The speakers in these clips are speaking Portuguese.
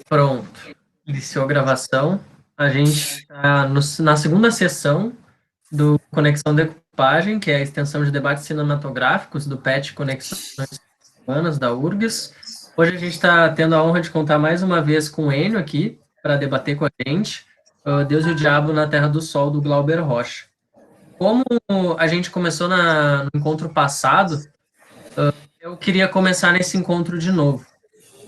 Pronto, iniciou a gravação. A gente está na segunda sessão do Conexão Decupagem, que é a extensão de debates cinematográficos do PET Conexões Humanas da URGS. Hoje a gente está tendo a honra de contar mais uma vez com o Enio aqui, para debater com a gente Deus e o Diabo na Terra do Sol, do Glauber Rocha. Como a gente começou no encontro passado, eu queria começar nesse encontro de novo,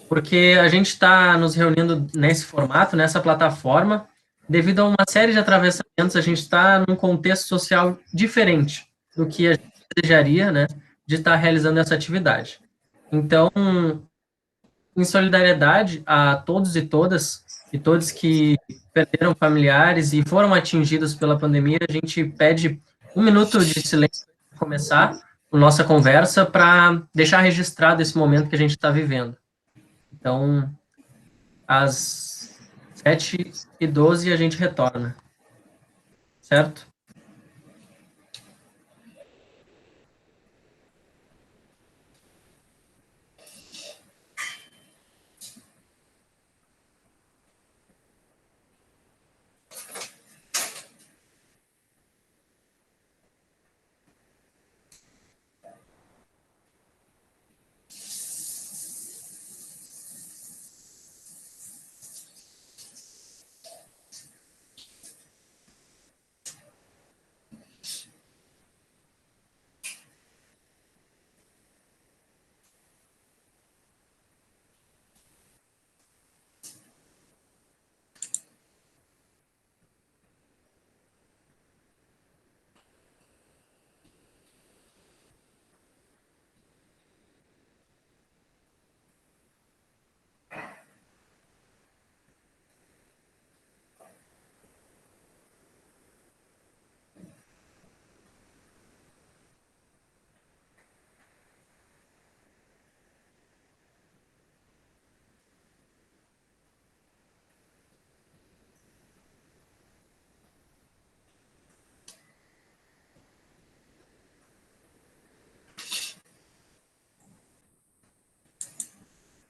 porque a gente está nos reunindo nesse formato, nessa plataforma, devido a uma série de atravessamentos, a gente está num contexto social diferente do que a gente desejaria, né, de estar realizando essa atividade. Então, em solidariedade a todos e todas, e todos que perderam familiares e foram atingidos pela pandemia, a gente pede um minuto de silêncio para começar a nossa conversa, para deixar registrado esse momento que a gente está vivendo. Então, às 7h12 a gente retorna, certo?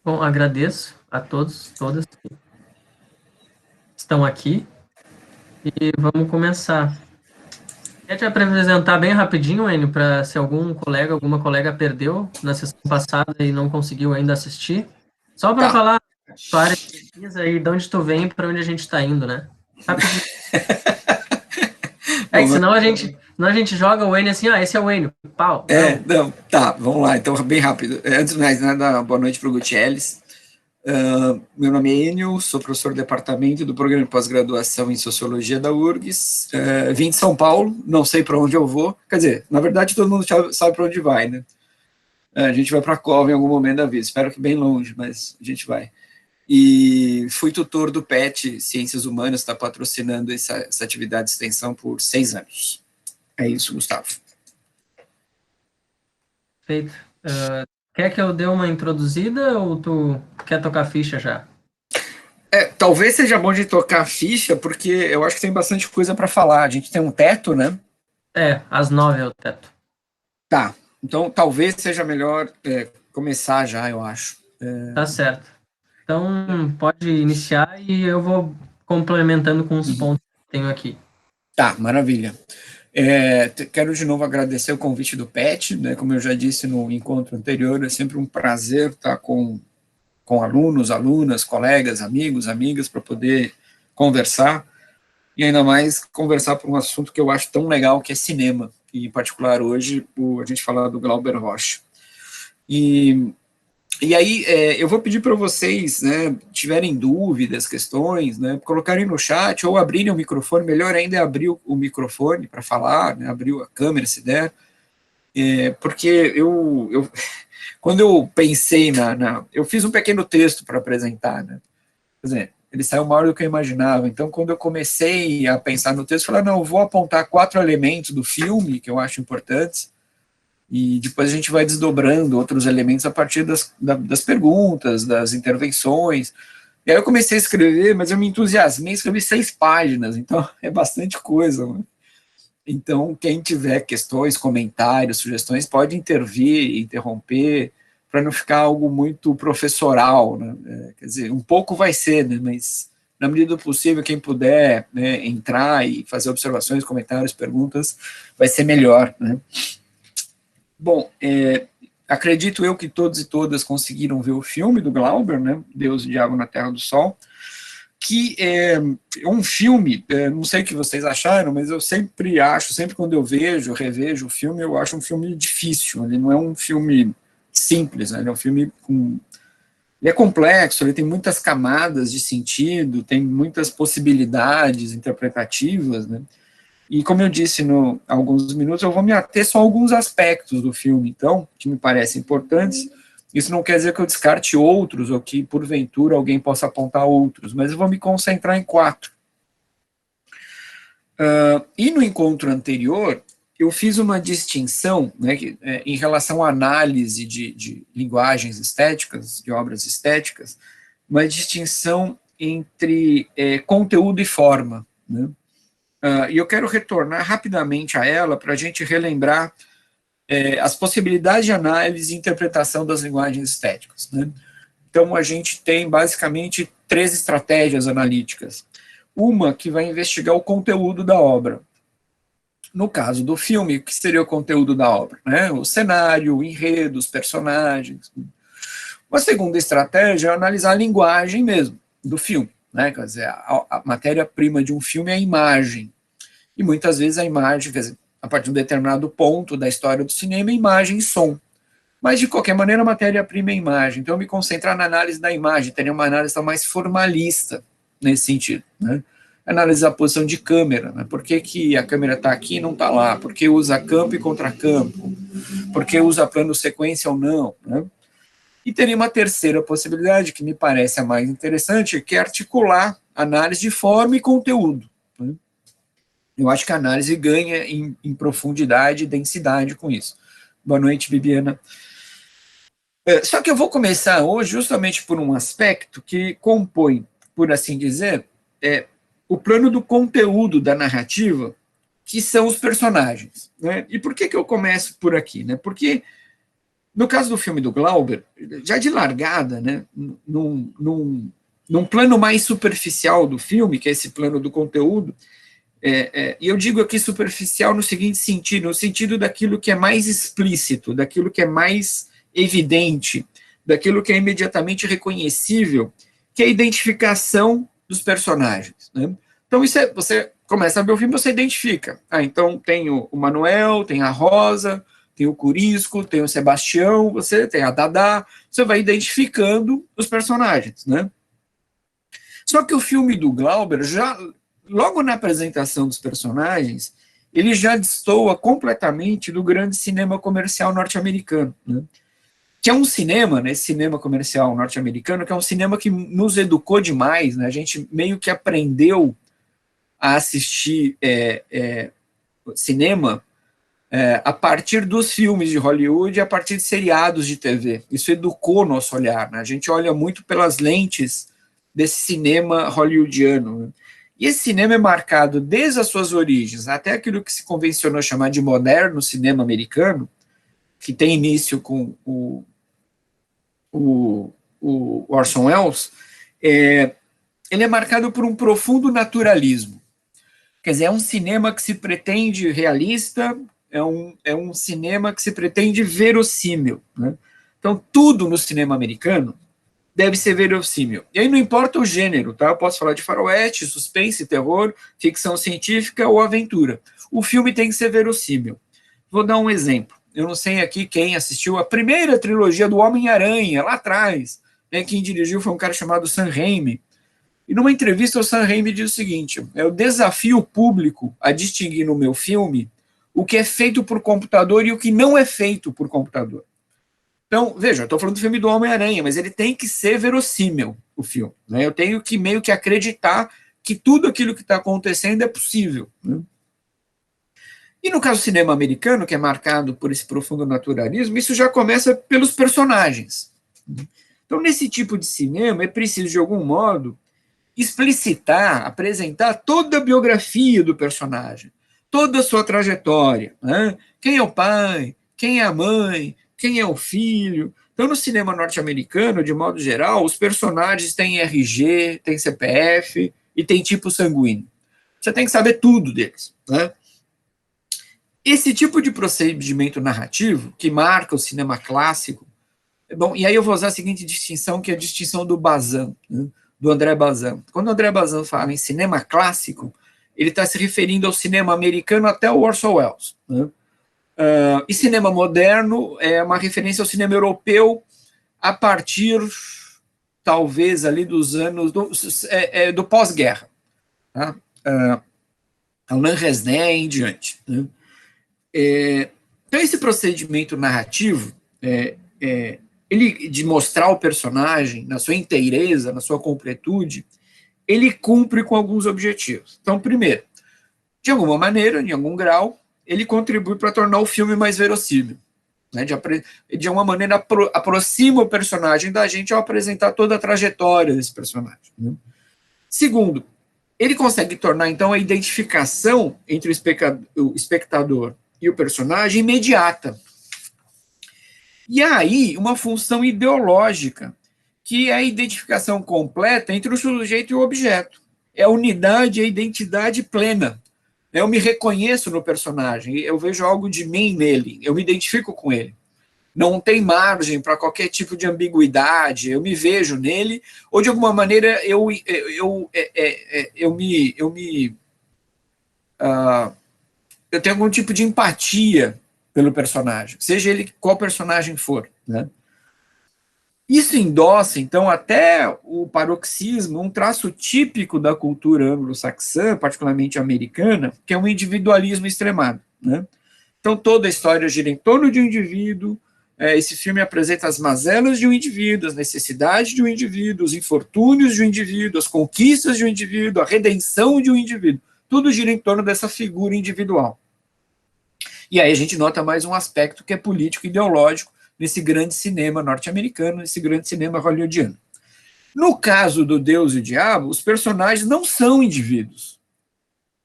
Bom, agradeço a todos, todas que estão aqui e vamos começar. Quer te apresentar bem rapidinho, Enio, para se algum colega, alguma colega perdeu na sessão passada e não conseguiu ainda assistir? Só para falar tua área de pesquisa e de onde tu vem e para onde a gente está indo, né? Rapidinho. É que senão a gente joga o Enio assim, esse é o Enio, pau. Não, tá, vamos lá, então, bem rápido. Antes de mais nada, boa noite para o Gutierrez. Meu nome é Enio, sou professor do departamento do programa de pós-graduação em Sociologia da URGS. Vim de São Paulo, não sei para onde eu vou. Quer dizer, na verdade, todo mundo sabe para onde vai, né? A gente vai para a Cova em algum momento da vida, espero que bem longe, mas a gente vai. E fui tutor do PET Ciências Humanas, está patrocinando essa atividade de extensão por 6 anos. É isso, Gustavo. Feito. Quer que eu dê uma introduzida ou tu quer tocar ficha já? Talvez seja bom de tocar ficha, porque eu acho que tem bastante coisa para falar. A gente tem um teto, né? Às 9 é o teto. Tá, então talvez seja melhor começar já, eu acho. Tá certo. Então, pode iniciar e eu vou complementando com os pontos que tenho aqui. Tá, maravilha. Quero de novo agradecer o convite do PET, né? Como eu já disse no encontro anterior, é sempre um prazer estar com alunos, alunas, colegas, amigos, amigas, para poder conversar, e ainda mais conversar por um assunto que eu acho tão legal, que é cinema, e em particular hoje, a gente falar do Glauber Rocha. E aí, eu vou pedir para vocês, né, tiverem dúvidas, questões, né, colocarem no chat ou abrirem o microfone, melhor ainda é abrir o microfone para falar, né, abrir a câmera se der, porque quando eu pensei eu fiz um pequeno texto para apresentar, né, quer dizer, ele saiu maior do que eu imaginava, então quando eu comecei a pensar no texto, eu falei, não, eu vou apontar 4 elementos do filme que eu acho importantes, e depois a gente vai desdobrando outros elementos a partir das perguntas, das intervenções. E aí eu comecei a escrever, mas eu me entusiasmei, escrevi 6 páginas, então é bastante coisa, né? Então, quem tiver questões, comentários, sugestões, pode intervir, interromper, para não ficar algo muito professoral, né? Quer dizer, um pouco vai ser, né? Mas na medida do possível, quem puder, né, entrar e fazer observações, comentários, perguntas, vai ser melhor, né? Bom, acredito eu que todos e todas conseguiram ver o filme do Glauber, né? Deus, o Diabo na Terra do Sol, que é um filme, não sei o que vocês acharam, mas eu sempre acho, sempre quando eu vejo, revejo o filme, eu acho um filme difícil, ele não é um filme simples, né? Ele é um filme com... Ele é complexo, ele tem muitas camadas de sentido, tem muitas possibilidades interpretativas, né? E como eu disse há alguns minutos, eu vou me ater só a alguns aspectos do filme, então, que me parecem importantes. Isso não quer dizer que eu descarte outros, ou que, porventura, alguém possa apontar outros, mas eu vou me concentrar em 4. E no encontro anterior, eu fiz uma distinção, né, em relação à análise de linguagens estéticas, de obras estéticas, uma distinção entre conteúdo e forma, né? E eu quero retornar rapidamente a ela para a gente relembrar as possibilidades de análise e interpretação das linguagens estéticas, né? Então, a gente tem basicamente 3 estratégias analíticas. Uma que vai investigar o conteúdo da obra. No caso do filme, o que seria o conteúdo da obra? Né? O cenário, o enredo, os personagens. Uma segunda estratégia é analisar a linguagem mesmo do filme, né? Quer dizer, a matéria-prima de um filme é a imagem. E muitas vezes a imagem, quer dizer, a partir de um determinado ponto da história do cinema, imagem e som. Mas, de qualquer maneira, a matéria-prima é a imagem. Então, eu me concentrar na análise da imagem, teria uma análise mais formalista nesse sentido, né? Analisar a posição de câmera, né? Por que, que a câmera está aqui e não está lá? Por que usa campo e contracampo? Por que usa plano sequência ou não, né? E teria uma terceira possibilidade, que me parece a mais interessante, que é articular análise de forma e conteúdo, né? Eu acho que a análise ganha em profundidade e densidade com isso. Boa noite, Bibiana. Só que eu vou começar hoje justamente por um aspecto que compõe, por assim dizer, o plano do conteúdo da narrativa, que são os personagens, né? E por que eu começo por aqui, né? Porque, no caso do filme do Glauber, já de largada, né, num plano mais superficial do filme, que é esse plano do conteúdo, e eu digo aqui superficial no seguinte sentido, no sentido daquilo que é mais explícito, daquilo que é mais evidente, daquilo que é imediatamente reconhecível, que é a identificação dos personagens, né? Então, você começa a ver o filme, você identifica. Então tem o Manuel, tem a Rosa, tem o Curisco, tem o Sebastião, você tem a Dadá, você vai identificando os personagens, né? Só que o filme do Glauber, logo na apresentação dos personagens, ele já destoa completamente do grande cinema comercial norte-americano, né? Que é um cinema, né, esse cinema comercial norte-americano, que é um cinema que nos educou demais, né? A gente meio que aprendeu a assistir cinema a partir dos filmes de Hollywood e a partir de seriados de TV. Isso educou o nosso olhar, né? A gente olha muito pelas lentes desse cinema hollywoodiano, né? E esse cinema é marcado desde as suas origens até aquilo que se convencionou chamar de moderno cinema americano, que tem início com o Orson Welles, ele é marcado por um profundo naturalismo. Quer dizer, é um cinema que se pretende realista, é um cinema que se pretende verossímil, né? Então, tudo no cinema americano deve ser verossímil. E aí não importa o gênero, tá? Eu posso falar de faroeste, suspense, terror, ficção científica ou aventura. O filme tem que ser verossímil. Vou dar um exemplo. Eu não sei aqui quem assistiu a primeira trilogia do Homem-Aranha, lá atrás, né? Quem dirigiu foi um cara chamado Sam Raimi. E numa entrevista o Sam Raimi diz o seguinte: eu desafio o público a distinguir no meu filme o que é feito por computador e o que não é feito por computador. Então, veja, eu estou falando do filme do Homem-Aranha, mas ele tem que ser verossímil, o filme, né? Eu tenho que meio que acreditar que tudo aquilo que está acontecendo é possível, né? E no caso do cinema americano, que é marcado por esse profundo naturalismo, isso já começa pelos personagens. Então, nesse tipo de cinema, é preciso, de algum modo, explicitar, apresentar toda a biografia do personagem, toda a sua trajetória, né? Quem é o pai, quem é a mãe, quem é o filho. Então, no cinema norte-americano, de modo geral, os personagens têm RG, têm CPF e têm tipo sanguíneo. Você tem que saber tudo deles, né? Esse tipo de procedimento narrativo, que marca o cinema clássico, bom, e aí eu vou usar a seguinte distinção, que é a distinção do Bazin, né, do André Bazin. Quando o André Bazin fala em cinema clássico, ele está se referindo ao cinema americano até o Orson Welles, né? E cinema moderno é uma referência ao cinema europeu a partir, talvez, ali dos anos do pós-guerra, tá? Alain Resnais em diante, né? Então, esse procedimento narrativo, ele de mostrar o personagem na sua inteireza, na sua completude, ele cumpre com alguns objetivos. Então, primeiro, de alguma maneira, em algum grau, ele contribui para tornar o filme mais verossímil, né? De alguma maneira, aproxima o personagem da gente ao apresentar toda a trajetória desse personagem, né? Segundo, ele consegue tornar, então, a identificação entre o espectador e o personagem imediata. E aí, uma função ideológica, que é a identificação completa entre o sujeito e o objeto. É a unidade e a identidade plena. Eu me reconheço no personagem, eu vejo algo de mim nele, eu me identifico com ele. Não tem margem para qualquer tipo de ambiguidade, eu me vejo nele, ou de alguma maneira eu tenho algum tipo de empatia pelo personagem, seja ele qual personagem for, né? Isso endossa, então, até o paroxismo, um traço típico da cultura anglo-saxã, particularmente americana, que é um individualismo extremado, né? Então, toda a história gira em torno de um indivíduo. Esse filme apresenta as mazelas de um indivíduo, as necessidades de um indivíduo, os infortúnios de um indivíduo, as conquistas de um indivíduo, a redenção de um indivíduo. Tudo gira em torno dessa figura individual. E aí a gente nota mais um aspecto que é político e ideológico nesse grande cinema norte-americano, nesse grande cinema hollywoodiano. No caso do Deus e o Diabo, os personagens não são indivíduos.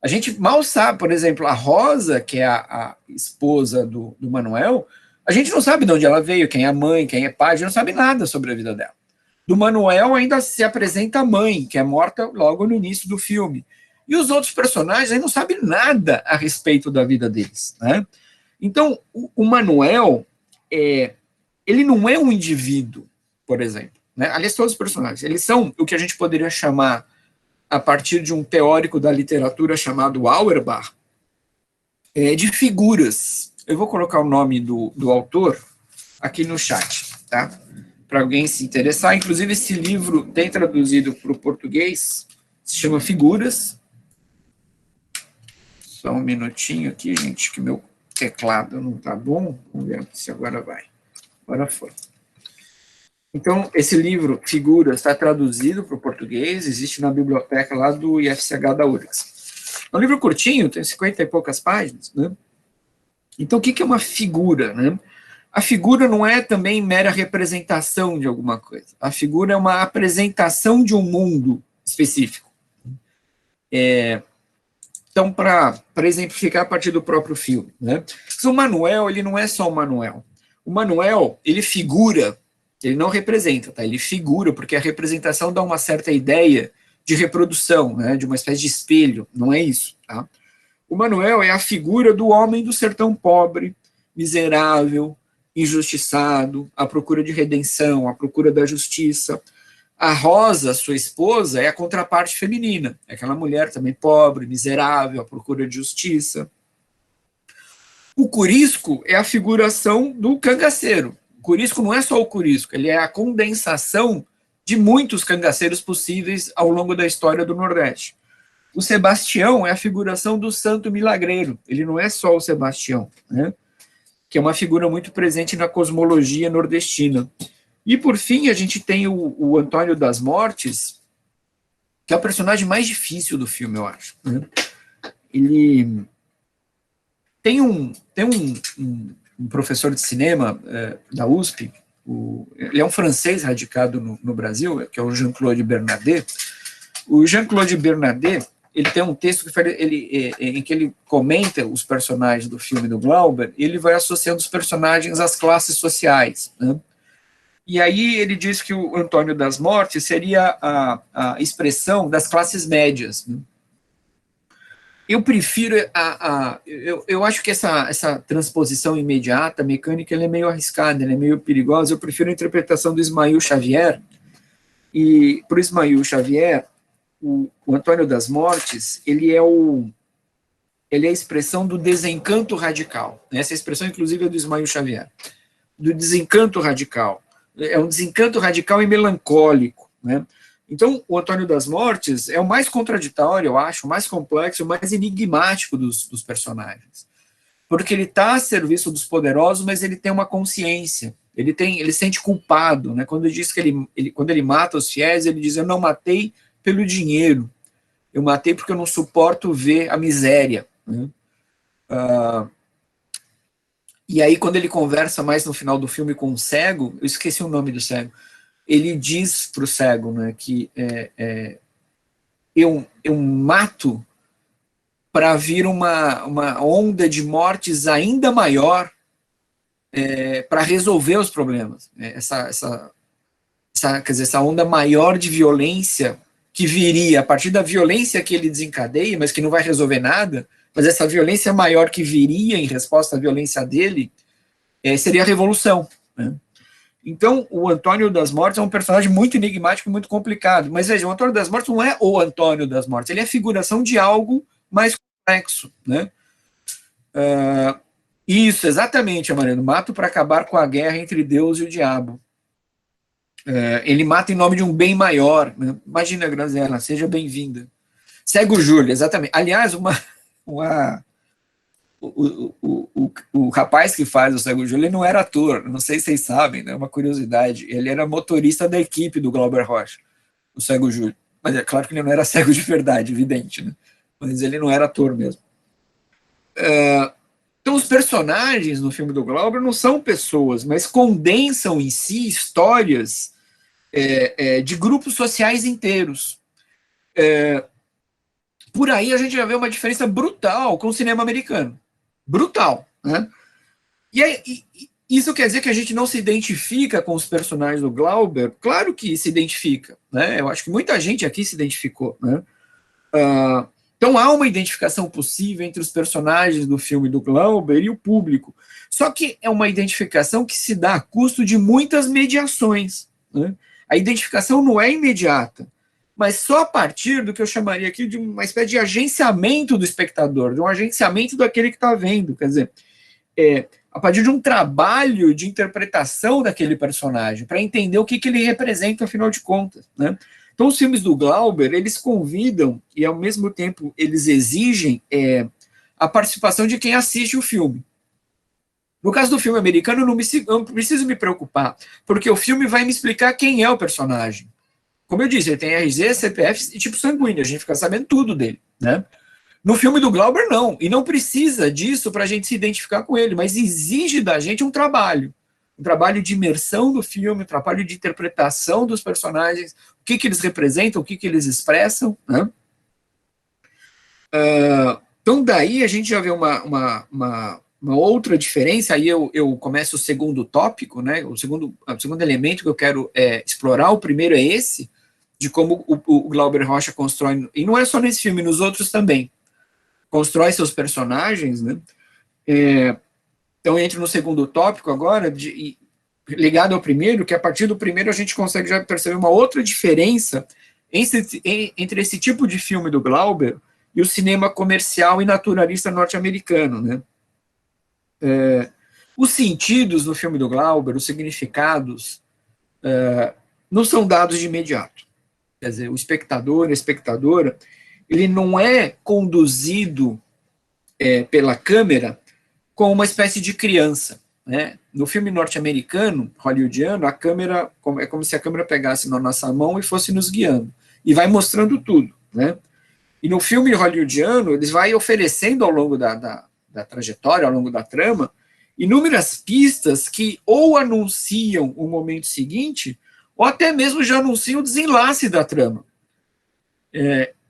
A gente mal sabe, por exemplo, a Rosa, que é a esposa do Manuel, a gente não sabe de onde ela veio, quem é a mãe, quem é pai, a gente não sabe nada sobre a vida dela. Do Manuel ainda se apresenta a mãe, que é morta logo no início do filme. E os outros personagens aí não sabem nada a respeito da vida deles, né? Então, o Manuel, ele não é um indivíduo, por exemplo, né? Aliás, todos os personagens, eles são o que a gente poderia chamar, a partir de um teórico da literatura chamado Auerbach, de figuras. Eu vou colocar o nome do autor aqui no chat, tá? Para alguém se interessar. Inclusive, esse livro tem traduzido para o português, se chama Figuras. Só um minutinho aqui, gente, que meu teclado não está bom. Vamos ver se agora vai. Agora foi. Então, esse livro, Figuras, está traduzido para o português, existe na biblioteca lá do IFCH da URGS. É um livro curtinho, tem 50 e poucas páginas, né? Então, o que é uma figura, né? A figura não é também mera representação de alguma coisa. A figura é uma apresentação de um mundo específico. Então, para exemplificar a partir do próprio filme, né? O Manuel, ele não é só o Manuel. O Manuel, ele figura, ele não representa, tá? Ele figura, porque a representação dá uma certa ideia de reprodução, né? De uma espécie de espelho, não é isso, tá? O Manuel é a figura do homem do sertão pobre, miserável, injustiçado, à procura de redenção, à procura da justiça. A Rosa, sua esposa, é a contraparte feminina, é aquela mulher também pobre, miserável, à procura de justiça. O Corisco é a figuração do cangaceiro. O Corisco não é só o Corisco, ele é a condensação de muitos cangaceiros possíveis ao longo da história do Nordeste. O Sebastião é a figuração do santo milagreiro, ele não é só o Sebastião, né? Que é uma figura muito presente na cosmologia nordestina. E, por fim, a gente tem o Antônio das Mortes, que é o personagem mais difícil do filme, eu acho, né? Ele tem um professor de cinema da USP, ele é um francês radicado no Brasil, que é o Jean-Claude Bernardet. O Jean-Claude Bernardet, ele tem um texto em que ele comenta os personagens do filme do Glauber, e ele vai associando os personagens às classes sociais, né? E aí ele diz que o Antônio das Mortes seria a expressão das classes médias, né? Eu prefiro, eu acho que essa transposição imediata, mecânica, ela é meio arriscada, ela é meio perigosa. Eu prefiro a interpretação do Ismael Xavier, e para o Ismael Xavier, o Antônio das Mortes, ele é a expressão do desencanto radical. Essa expressão, inclusive, é do Ismael Xavier, do desencanto radical. É um desencanto radical e melancólico, né? Então, o Antônio das Mortes é o mais contraditório, eu acho, o mais complexo, o mais enigmático dos personagens. Porque ele está a serviço dos poderosos, mas ele tem uma consciência. Ele sente culpado, né? Quando ele diz que quando ele mata os fiéis, ele diz: eu não matei pelo dinheiro, eu matei porque eu não suporto ver a miséria, né? E aí, quando ele conversa mais no final do filme com um cego, eu esqueci o nome do cego, ele diz para o cego, né, que eu mato para vir uma onda de mortes ainda maior para resolver os problemas. Quer dizer, essa onda maior de violência que viria a partir da violência que ele desencadeia, mas que não vai resolver nada, mas essa violência maior que viria em resposta à violência dele seria a revolução, né? Então, o Antônio das Mortes é um personagem muito enigmático, muito complicado. Mas veja, o Antônio das Mortes não é o Antônio das Mortes, ele é a figuração de algo mais complexo, né? Isso, exatamente, Amarelo. Mato para acabar com a guerra entre Deus e o diabo. Ele mata em nome de um bem maior, né? Imagina, Graziella, seja bem-vinda. Cego Júlio, exatamente. Aliás, o rapaz que faz o Cego Júlio, ele não era ator, não sei se vocês sabem, né? Uma curiosidade. Ele era motorista da equipe do Glauber Rocha, o Cego Júlio. Mas é claro que ele não era cego de verdade, evidente, né? Mas ele não era ator mesmo. Então, os personagens no filme do Glauber não são pessoas, mas condensam em si histórias de grupos sociais inteiros. Por aí a gente já vê uma diferença brutal com o cinema americano. Brutal, né? Isso quer dizer que a gente não se identifica com os personagens do Glauber? Claro que se identifica, né? Eu acho que muita gente aqui se identificou, né? Então há uma identificação possível entre os personagens do filme do Glauber e o público. Só que é uma identificação que se dá a custo de muitas mediações, né? A identificação não é imediata, mas só a partir do que eu chamaria aqui de uma espécie de agenciamento do espectador, de um agenciamento daquele que está vendo. Quer dizer, a partir de um trabalho de interpretação daquele personagem, para entender o que ele representa, afinal de contas, né? Então, os filmes do Glauber, eles convidam e, ao mesmo tempo, eles exigem a participação de quem assiste o filme. No caso do filme americano, eu não preciso me preocupar, porque o filme vai me explicar quem é o personagem. Como eu disse, ele tem RG, CPF e tipo sanguíneo, a gente fica sabendo tudo dele, né? No filme do Glauber, não. E não precisa disso para a gente se identificar com ele, mas exige da gente um trabalho de imersão do filme, um trabalho de interpretação dos personagens, o que eles representam, o que eles expressam, né? Então, daí a gente já vê uma outra diferença. Aí eu começo o segundo tópico, né? O segundo elemento que eu quero explorar. O primeiro é esse, de como o Glauber Rocha constrói, e não é só nesse filme, nos outros também, constrói seus personagens, né? Então, entro no segundo tópico agora, ligado ao primeiro, que a partir do primeiro a gente consegue já perceber uma outra diferença entre esse tipo de filme do Glauber e o cinema comercial e naturalista norte-americano, né? Os sentidos no filme do Glauber, os significados, não são dados de imediato. Quer dizer, o espectador, a espectadora, ele não é conduzido pela câmera como uma espécie de criança, né? No filme norte-americano, hollywoodiano, a câmera é como se a câmera pegasse na nossa mão e fosse nos guiando, e vai mostrando tudo, né? E no filme hollywoodiano, eles vai oferecendo ao longo da trajetória, ao longo da trama, inúmeras pistas que ou anunciam o momento seguinte, ou até mesmo já anunciam o desenlace da trama.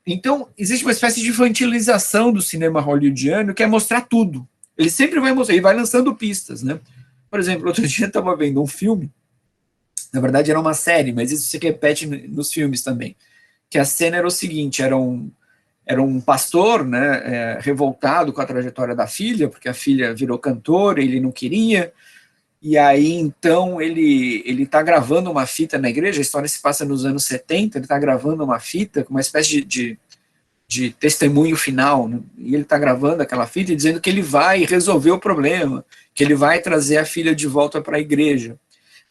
Então, existe uma espécie de infantilização do cinema hollywoodiano, que é mostrar tudo. Ele sempre vai mostrar, ele vai lançando pistas, né? Por exemplo, outro dia eu estava vendo um filme Na verdade, era uma série, mas isso se repete nos filmes também. Que a cena era o seguinte, era um pastor, né, revoltado com a trajetória da filha, porque a filha virou cantora, ele não queria, e aí, então, ele está gravando uma fita na igreja, a história se passa nos anos 70, ele está gravando uma fita, com uma espécie de testemunho final, né? E ele está gravando aquela fita e dizendo que ele vai resolver o problema, que ele vai trazer a filha de volta para a igreja.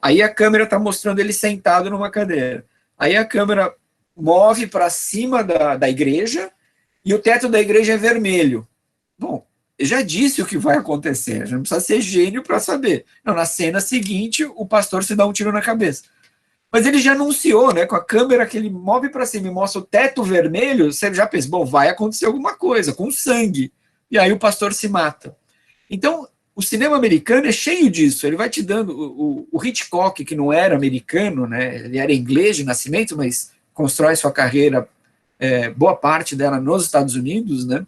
Aí a câmera está mostrando ele sentado numa cadeira. Aí a câmera move para cima da igreja e o teto da igreja é vermelho. Bom, eu já disse o que vai acontecer, já não precisa ser gênio para saber. Não, na cena seguinte, o pastor se dá um tiro na cabeça. Mas ele já anunciou, né, com a câmera que ele move para cima e mostra o teto vermelho, você já pensa, bom, vai acontecer alguma coisa, com sangue. E aí o pastor se mata. Então, o cinema americano é cheio disso, ele vai te dando, o Hitchcock, que não era americano, né, ele era inglês de nascimento, mas constrói sua carreira, boa parte dela nos Estados Unidos, né,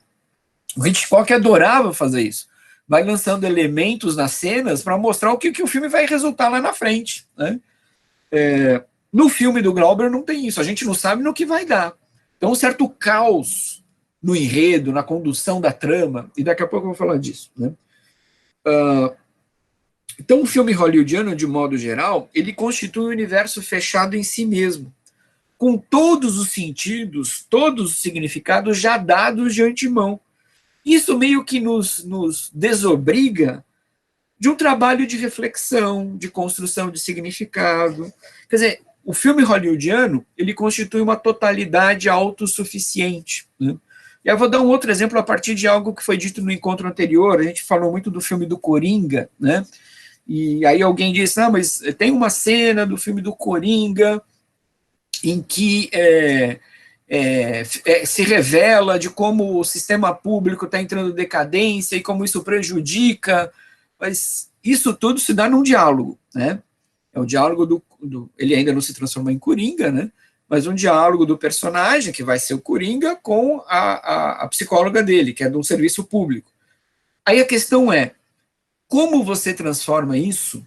o Hitchcock adorava fazer isso, vai lançando elementos nas cenas para mostrar o que o filme vai resultar lá na frente, né. No filme do Glauber não tem isso, a gente não sabe no que vai dar. Então, um certo caos no enredo, na condução da trama, e daqui a pouco eu vou falar disso, né. Então, o filme hollywoodiano, de modo geral, ele constitui um universo fechado em si mesmo, com todos os sentidos, todos os significados já dados de antemão. Isso meio que nos desobriga de um trabalho de reflexão, de construção de significado. Quer dizer, o filme hollywoodiano, ele constitui uma totalidade autossuficiente, né? E eu vou dar um outro exemplo a partir de algo que foi dito no encontro anterior. A gente falou muito do filme do Coringa, né? E aí alguém disse, mas tem uma cena do filme do Coringa em que se revela de como o sistema público está entrando em decadência e como isso prejudica, mas isso tudo se dá num diálogo, né? É o diálogo ele ainda não se transformou em Coringa, né? Mas um diálogo do personagem, que vai ser o Coringa, com a psicóloga dele, que é de um serviço público. Aí a questão é, como você transforma isso,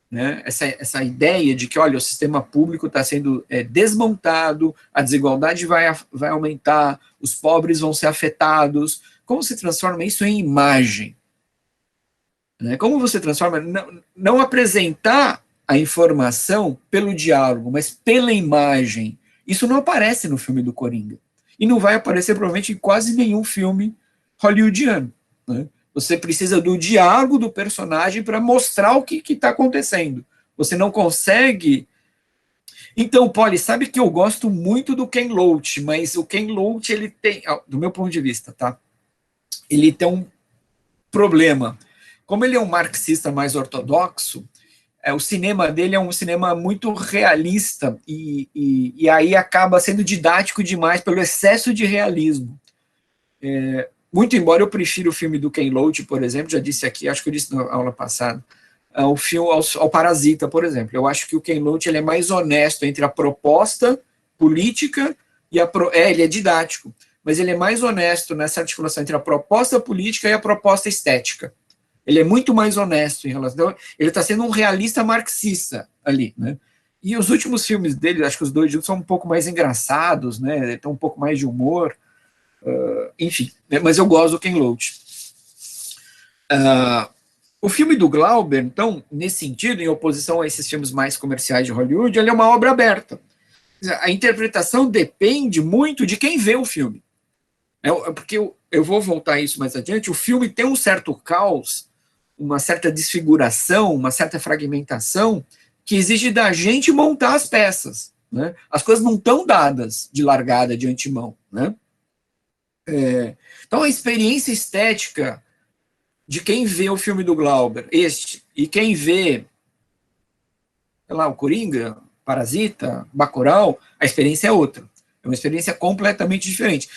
né, essa ideia de que, olha, o sistema público está sendo desmontado, a desigualdade vai aumentar, os pobres vão ser afetados, como você transforma isso em imagem? Né? Como você transforma, não apresentar a informação pelo diálogo, mas pela imagem. Isso não aparece no filme do Coringa. E não vai aparecer, provavelmente, em quase nenhum filme hollywoodiano. Né? Você precisa do diálogo do personagem para mostrar o que está acontecendo. Você não consegue... Então, Polly, sabe que eu gosto muito do Ken Loach, mas o Ken Loach, ele tem, do meu ponto de vista, tá? Ele tem um problema. Como ele é um marxista mais ortodoxo, o cinema dele é um cinema muito realista e aí acaba sendo didático demais pelo excesso de realismo. Muito embora eu prefira o filme do Ken Loach, por exemplo, já disse aqui, acho que eu disse na aula passada, o filme ao Parasita, por exemplo. Eu acho que o Ken Loach ele é mais honesto entre a proposta política e ele é didático, mas ele é mais honesto nessa articulação entre a proposta política e a proposta estética. Ele é muito mais honesto em relação... Ele está sendo um realista marxista ali, né? E os últimos filmes dele, acho que os dois juntos são um pouco mais engraçados, né? Tem um pouco mais de humor. Enfim, mas eu gosto do Ken Loach. O filme do Glauber, então, nesse sentido, em oposição a esses filmes mais comerciais de Hollywood, ele é uma obra aberta. A interpretação depende muito de quem vê o filme. Porque eu vou voltar a isso mais adiante, o filme tem um certo caos, uma certa desfiguração, uma certa fragmentação, que exige da gente montar as peças. Né? As coisas não estão dadas de largada, de antemão. Né? Então, a experiência estética de quem vê o filme do Glauber, e quem vê, sei lá, o Coringa, Parasita, Bacurau, a experiência é outra. É uma experiência completamente diferente.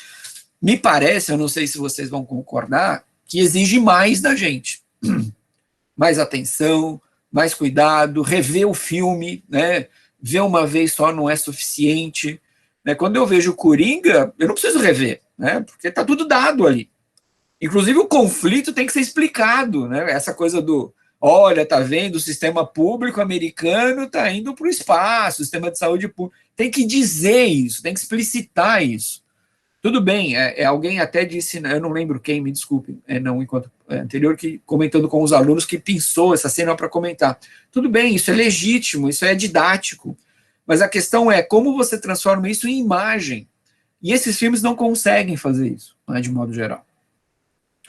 Me parece, eu não sei se vocês vão concordar, que exige mais da gente. Mais atenção, mais cuidado, rever o filme, né? Ver uma vez só não é suficiente. Né? Quando eu vejo Coringa, eu não preciso rever, né? Porque está tudo dado ali. Inclusive o conflito tem que ser explicado, né? Essa coisa do olha, tá vendo, o sistema público americano está indo para o espaço, o sistema de saúde público. Tem que dizer isso, tem que explicitar isso. Tudo bem, alguém até disse, eu não lembro quem, me desculpe, não enquanto anterior, que comentando com os alunos que pensou essa cena para comentar. Tudo bem, isso é legítimo, isso é didático, mas a questão é como você transforma isso em imagem. E esses filmes não conseguem fazer isso, né, de modo geral.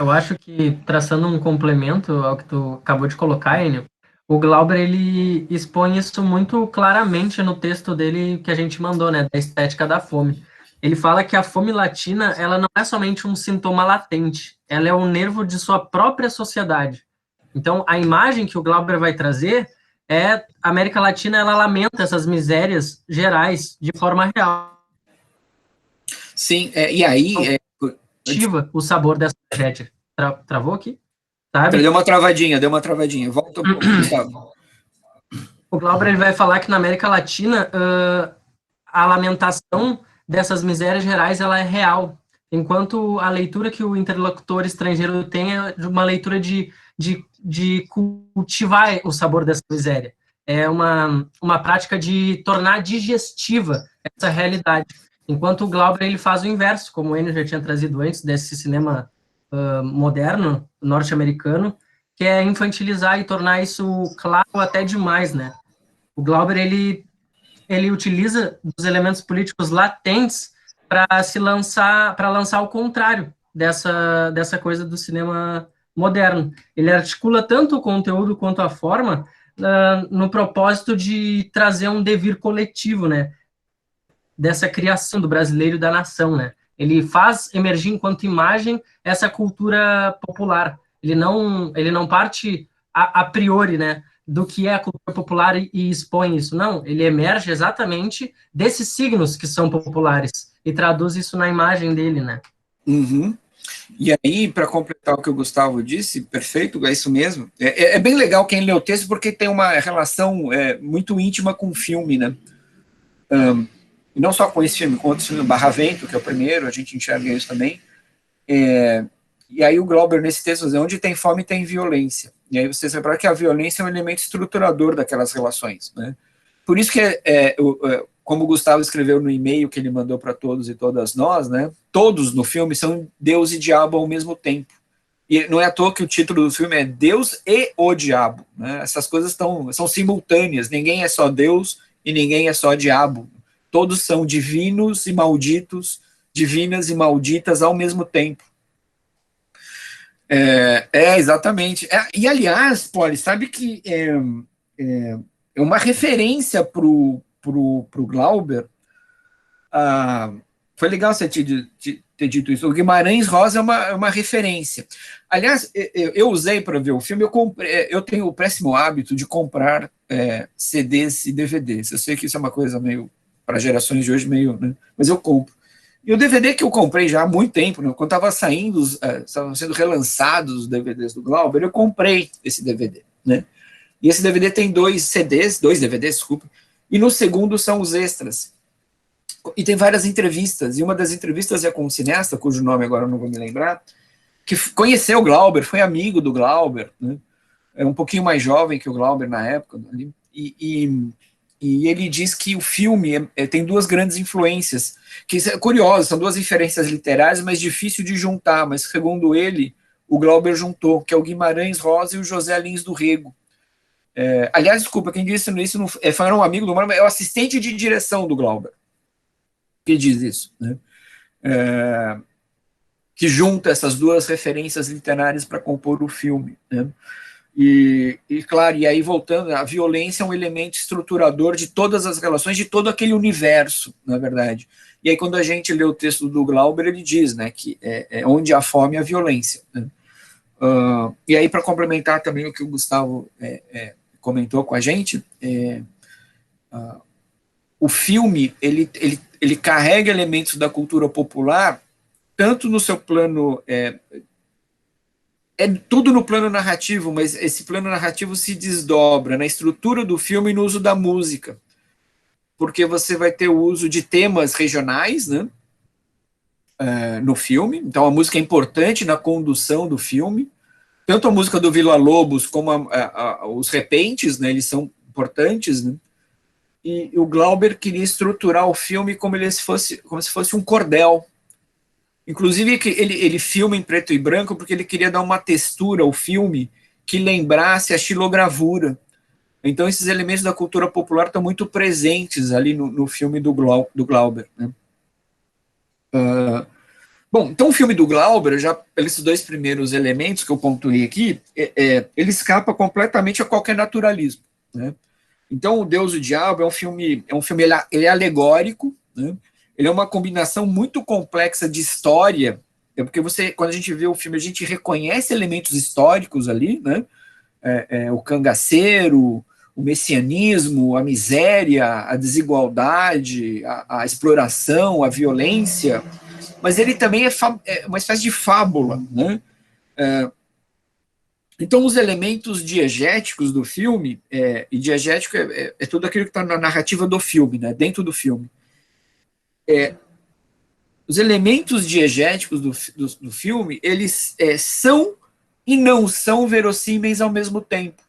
Eu acho que, traçando um complemento ao que tu acabou de colocar, Enio, o Glauber, ele expõe isso muito claramente no texto dele que a gente mandou, né, da Estética da Fome. Ele fala que a fome latina, ela não é somente um sintoma latente, ela é o nervo de sua própria sociedade. Então, a imagem que o Glauber vai trazer é a América Latina, ela lamenta essas misérias gerais de forma real. Sim, e aí... Ativa o sabor dessa tragédia. Travou aqui? Sabe? Deu uma travadinha. Volta um pouco, Gustavo. O Glauber ele vai falar que na América Latina a lamentação dessas misérias gerais ela é real, enquanto a leitura que o interlocutor estrangeiro tem é uma leitura de cultivar o sabor dessa miséria. É uma prática de tornar digestiva essa realidade. Enquanto o Glauber ele faz o inverso, como o Enio já tinha trazido antes desse cinema moderno, norte-americano, que é infantilizar e tornar isso claro até demais, né? O Glauber, ele utiliza os elementos políticos latentes para lançar o contrário dessa coisa do cinema moderno. Ele articula tanto o conteúdo quanto a forma no propósito de trazer um devir coletivo, né? Dessa criação do brasileiro e da nação, né? Ele faz emergir enquanto imagem essa cultura popular. Ele não parte a priori, né, do que é a cultura popular e expõe isso. Não, ele emerge exatamente desses signos que são populares e traduz isso na imagem dele, né? Uhum. E aí, para completar o que o Gustavo disse, perfeito, é isso mesmo. É bem legal quem lê o texto, porque tem uma relação muito íntima com o filme, né? E não só com esse filme, com outro filme, Barra Vento, que é o primeiro, a gente enxerga isso também. E aí o Glauber, nesse texto, diz, onde tem fome, tem violência. E aí vocês reparam que a violência é um elemento estruturador daquelas relações, né? Por isso que, como o Gustavo escreveu no e-mail que ele mandou para todos e todas nós, né? Todos no filme são Deus e diabo ao mesmo tempo. E não é à toa que o título do filme é Deus e o Diabo, né? Essas coisas são simultâneas, ninguém é só Deus e ninguém é só diabo. Todos são divinos e malditos, divinas e malditas ao mesmo tempo. Exatamente. E, aliás, Poli, sabe que é uma referência para o Glauber. Foi legal você ter dito isso. O Guimarães Rosa é uma referência. Aliás, eu usei para ver o filme, eu tenho o péssimo hábito de comprar CDs e DVDs. Eu sei que isso é uma coisa meio, para gerações de hoje, meio, né? Mas eu compro. E o DVD que eu comprei já há muito tempo, né, quando estavam sendo relançados os DVDs do Glauber, eu comprei esse DVD, né? E esse DVD tem dois DVDs, desculpa, e no segundo são os extras. E tem várias entrevistas, e uma das entrevistas é com um cineasta, cujo nome agora eu não vou me lembrar, que conheceu o Glauber, foi amigo do Glauber, né? É um pouquinho mais jovem que o Glauber na época, ali, e ele diz que o filme tem duas grandes influências, que é curioso, são duas referências literárias, mas difícil de juntar, mas segundo ele, o Glauber juntou, que é o Guimarães Rosa e o José Lins do Rego. Aliás, desculpa, quem disse isso não foi um amigo do Glauber, é o assistente de direção do Glauber que diz isso, né? Que junta essas duas referências literárias para compor o filme, né? E claro, e aí voltando, a violência é um elemento estruturador de todas as relações, de todo aquele universo, na verdade. E aí quando a gente lê o texto do Glauber, ele diz, né, que onde há fome, há violência, né? E aí, para complementar também o que o Gustavo comentou com a gente, o filme, ele carrega elementos da cultura popular, tanto no seu plano... tudo no plano narrativo, mas esse plano narrativo se desdobra na estrutura do filme e no uso da música, porque você vai ter o uso de temas regionais, né, no filme, então a música é importante na condução do filme, tanto a música do Villa-Lobos como os repentes, né, eles são importantes, né? E o Glauber queria estruturar o filme como se fosse um cordel. Inclusive, ele filma em preto e branco porque ele queria dar uma textura ao filme que lembrasse a xilogravura. Então, esses elementos da cultura popular estão muito presentes ali no filme do Glauber. Né? Bom, então o filme do Glauber, já pelos dois primeiros elementos que eu pontuei aqui, ele escapa completamente a qualquer naturalismo. Né? Então, O Deus e o Diabo é um filme ele é alegórico, né? Ele é uma combinação muito complexa de história, porque quando a gente vê o filme, a gente reconhece elementos históricos ali, né? O cangaceiro, o messianismo, a miséria, a desigualdade, a exploração, a violência, mas ele também é uma espécie de fábula, né? Então, os elementos diegéticos do filme, e diegético é tudo aquilo que está na narrativa do filme, né, dentro do filme. Os elementos diegéticos do filme, eles são e não são verossímeis ao mesmo tempo.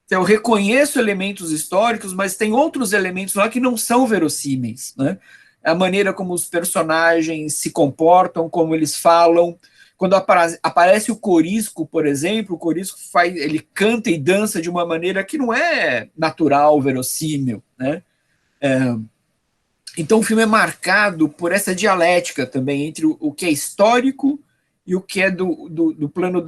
Então, eu reconheço elementos históricos, mas tem outros elementos lá que não são verossímeis, né? A maneira como os personagens se comportam, como eles falam. Quando aparece o Corisco, por exemplo, o Corisco ele canta e dança de uma maneira que não é natural, verossímil, né? Então o filme é marcado por essa dialética também entre o que é histórico e o que é do plano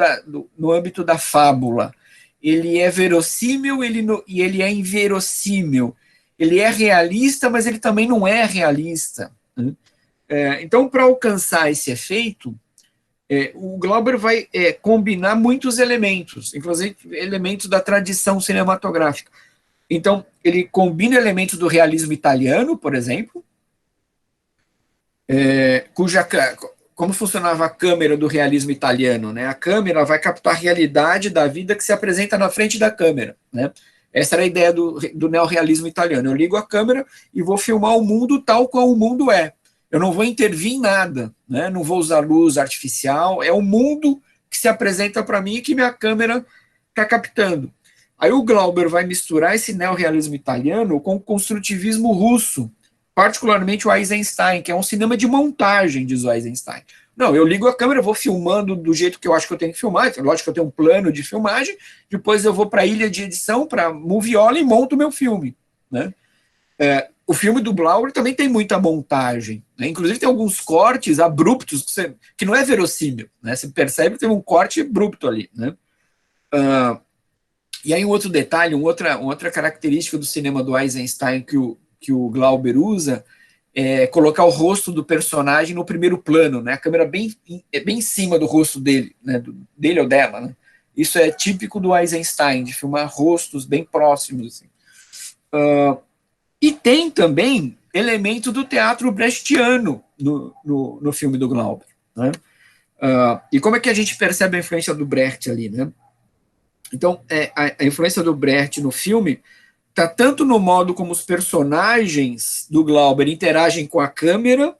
no âmbito da fábula. Ele é verossímil e ele é inverossímil. Ele é realista, mas ele também não é realista. Né? Então, para alcançar esse efeito, o Glauber vai combinar muitos elementos, inclusive elementos da tradição cinematográfica. Então, ele combina elementos do realismo italiano, por exemplo, como funcionava a câmera do realismo italiano, né? A câmera vai captar a realidade da vida que se apresenta na frente da câmera, né? Essa era a ideia do neorrealismo italiano. Eu ligo a câmera e vou filmar o mundo tal qual o mundo é. Eu não vou intervir em nada, né? Não vou usar luz artificial. É o mundo que se apresenta para mim e que minha câmera está captando. Aí o Glauber vai misturar esse neorrealismo italiano com o construtivismo russo, particularmente o Eisenstein, que é um cinema de montagem, diz o Eisenstein. Não, eu ligo a câmera, vou filmando do jeito que eu acho que eu tenho que filmar, lógico que eu tenho um plano de filmagem, depois eu vou para a ilha de edição, para Moviola e monto o meu filme. Né? O filme do Glauber também tem muita montagem, né? Inclusive tem alguns cortes abruptos, que não é verossímil, né? Você percebe que tem um corte abrupto ali. Né? E aí um outro detalhe, outra característica do cinema do Eisenstein que o Glauber usa é colocar o rosto do personagem no primeiro plano, né? A câmera bem em cima do rosto dele, né? Dele ou dela, né? Isso é típico do Eisenstein, de filmar rostos bem próximos. Assim. E tem também elemento do teatro brechtiano no filme do Glauber. Né? E como é que a gente percebe a influência do Brecht ali, né? Então, a influência do Brecht no filme está tanto no modo como os personagens do Glauber interagem com a câmera.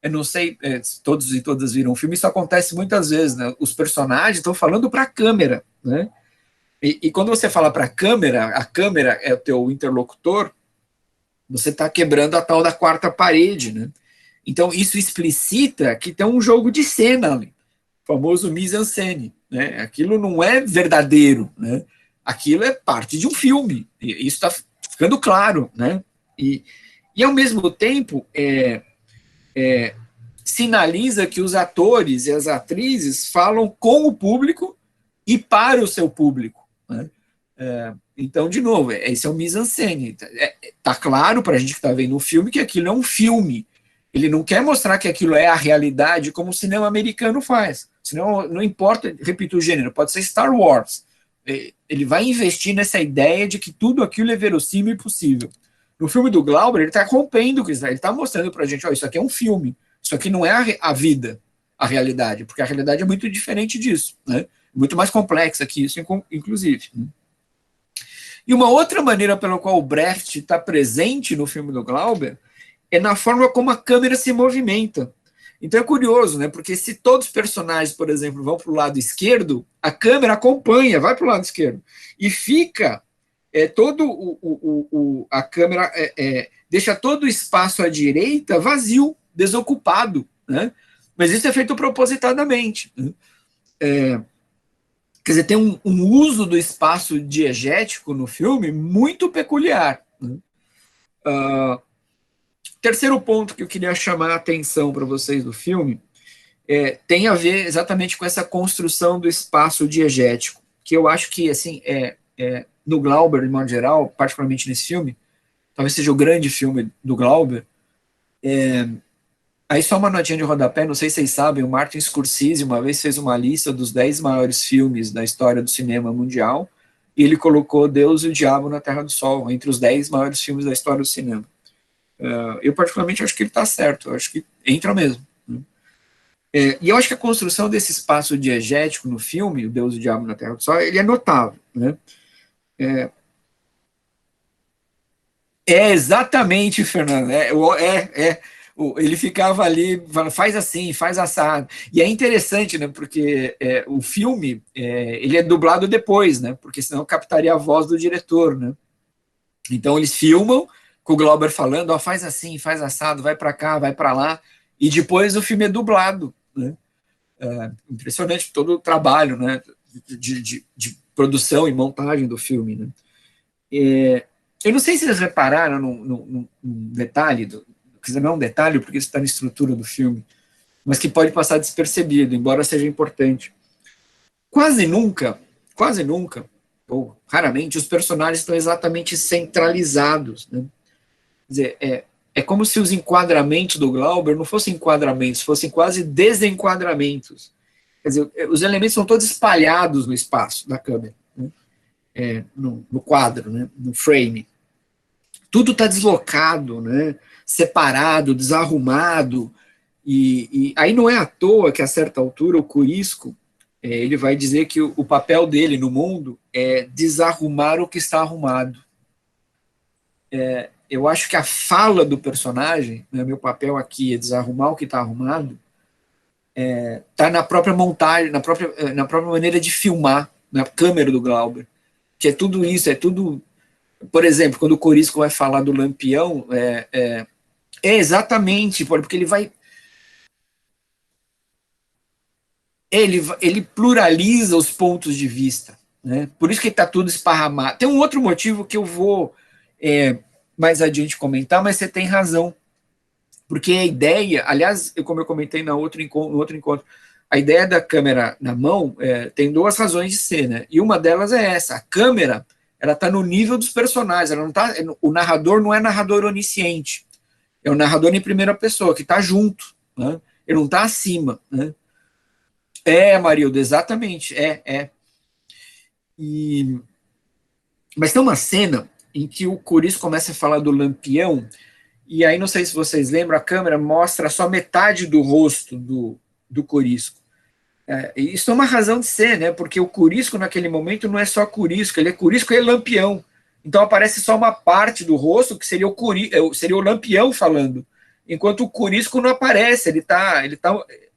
Eu não sei se todos e todas viram o filme, isso acontece muitas vezes, né? Os personagens estão falando para a câmera, né? E quando você fala para a câmera é o teu interlocutor, você está quebrando a tal da quarta parede, né? Então, isso explicita que tem um jogo de cena ali, o famoso mise-en-scène, né? Aquilo não é verdadeiro, né? Aquilo é parte de um filme, e isso está ficando claro, né? E ao mesmo tempo, sinaliza que os atores e as atrizes falam com o público e para o seu público, né? Então, de novo, esse é o mise-en-scène. Tá claro para a gente que está vendo o filme que aquilo é um filme. Ele não quer mostrar que aquilo é a realidade como o cinema americano faz. Senão, não importa, repito o gênero, pode ser Star Wars. Ele vai investir nessa ideia de que tudo aquilo é verossímil e possível. No filme do Glauber, ele está rompendo com isso. Ele está mostrando para a gente, isso aqui é um filme. Isso aqui não é a vida, a realidade, porque a realidade é muito diferente disso. Né? Muito mais complexa que isso, inclusive. E uma outra maneira pela qual o Brecht está presente no filme do Glauber é na forma como a câmera se movimenta. Então é curioso, né? Porque se todos os personagens, por exemplo, vão para o lado esquerdo, a câmera acompanha, vai para o lado esquerdo. E fica todo a câmera deixa todo o espaço à direita vazio, desocupado, né? Mas isso é feito propositadamente. Né? Quer dizer, tem um uso do espaço diegético no filme muito peculiar. Né? Terceiro ponto que eu queria chamar a atenção para vocês do filme tem a ver exatamente com essa construção do espaço diegético, que eu acho que, assim, no Glauber, de modo geral, particularmente nesse filme, talvez seja o grande filme do Glauber. Aí só uma notinha de rodapé, não sei se vocês sabem, o Martin Scorsese uma vez fez uma lista dos 10 maiores filmes da história do cinema mundial, e ele colocou Deus e o Diabo na Terra do Sol, entre os 10 maiores filmes da história do cinema. Eu particularmente acho que ele está certo, eu acho que entra mesmo. Né? E eu acho que a construção desse espaço diegético no filme, o Deus e o Diabo na Terra do Sol, ele é notável. Né? Exatamente, Fernando. Ele ficava ali, faz assim, faz assado. E é interessante, né? Porque o filme ele é dublado depois, né? Porque senão captaria a voz do diretor, né? Então eles filmam com o Glauber falando, ó, faz assim, faz assado, vai para cá, vai para lá, e depois o filme é dublado, né? Impressionante todo o trabalho, né? De produção e montagem do filme, né? Eu não sei se vocês repararam num detalhe, quer dizer, não é um detalhe, porque isso está na estrutura do filme, mas que pode passar despercebido, embora seja importante. Quase nunca, ou raramente, os personagens estão exatamente centralizados. Né? Quer dizer, é como se os enquadramentos do Glauber não fossem enquadramentos, fossem quase desenquadramentos. Quer dizer, os elementos são todos espalhados no espaço da câmera. Né? No quadro, né, no frame. Tudo está deslocado, né, separado, desarrumado, e aí não é à toa que a certa altura o Corisco ele vai dizer que o papel dele no mundo é desarrumar o que está arrumado. Eu acho que a fala do personagem, né, meu papel aqui é desarrumar o que está arrumado, está na própria montagem, na própria maneira de filmar, na câmera do Glauber, que é tudo isso, é tudo. Por exemplo, quando o Corisco vai falar do Lampião, exatamente, porque ele vai. Ele pluraliza os pontos de vista. Né? Por isso que está tudo esparramado. Tem um outro motivo que eu vou mais adiante comentar, mas você tem razão. Porque a ideia, aliás, como eu comentei no outro encontro, a ideia da câmera na mão tem duas razões de ser, né? E uma delas é essa: a câmera ela está no nível dos personagens, ela não tá, o narrador não é narrador onisciente, é o narrador em primeira pessoa, que está junto, né? Ele não está acima. Né? Marildo, exatamente, Mas tem uma cena em que o Corisco começa a falar do Lampião, e aí não sei se vocês lembram, a câmera mostra só metade do rosto do Corisco. Isso é uma razão de ser, né? Porque o Corisco naquele momento não é só Corisco, ele é Corisco e Lampião. Então aparece só uma parte do rosto que seria o Lampião falando, enquanto o Corisco não aparece.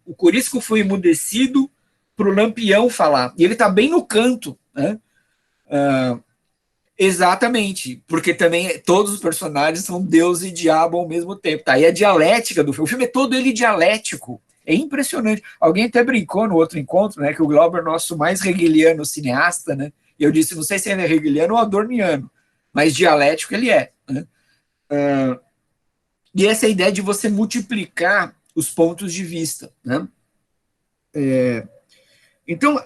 O Corisco foi emudecido para o Lampião falar, e ele está bem no canto, né? Exatamente, porque também todos os personagens são Deus e diabo ao mesmo tempo. Tá aí a dialética do filme. O filme é todo ele dialético. É impressionante. Alguém até brincou no outro encontro, né, que o Glauber é nosso mais hegeliano cineasta, né? E eu disse, não sei se ele é hegeliano ou adorniano, mas dialético ele é. Né? E essa é a ideia de você multiplicar os pontos de vista. Né? Então,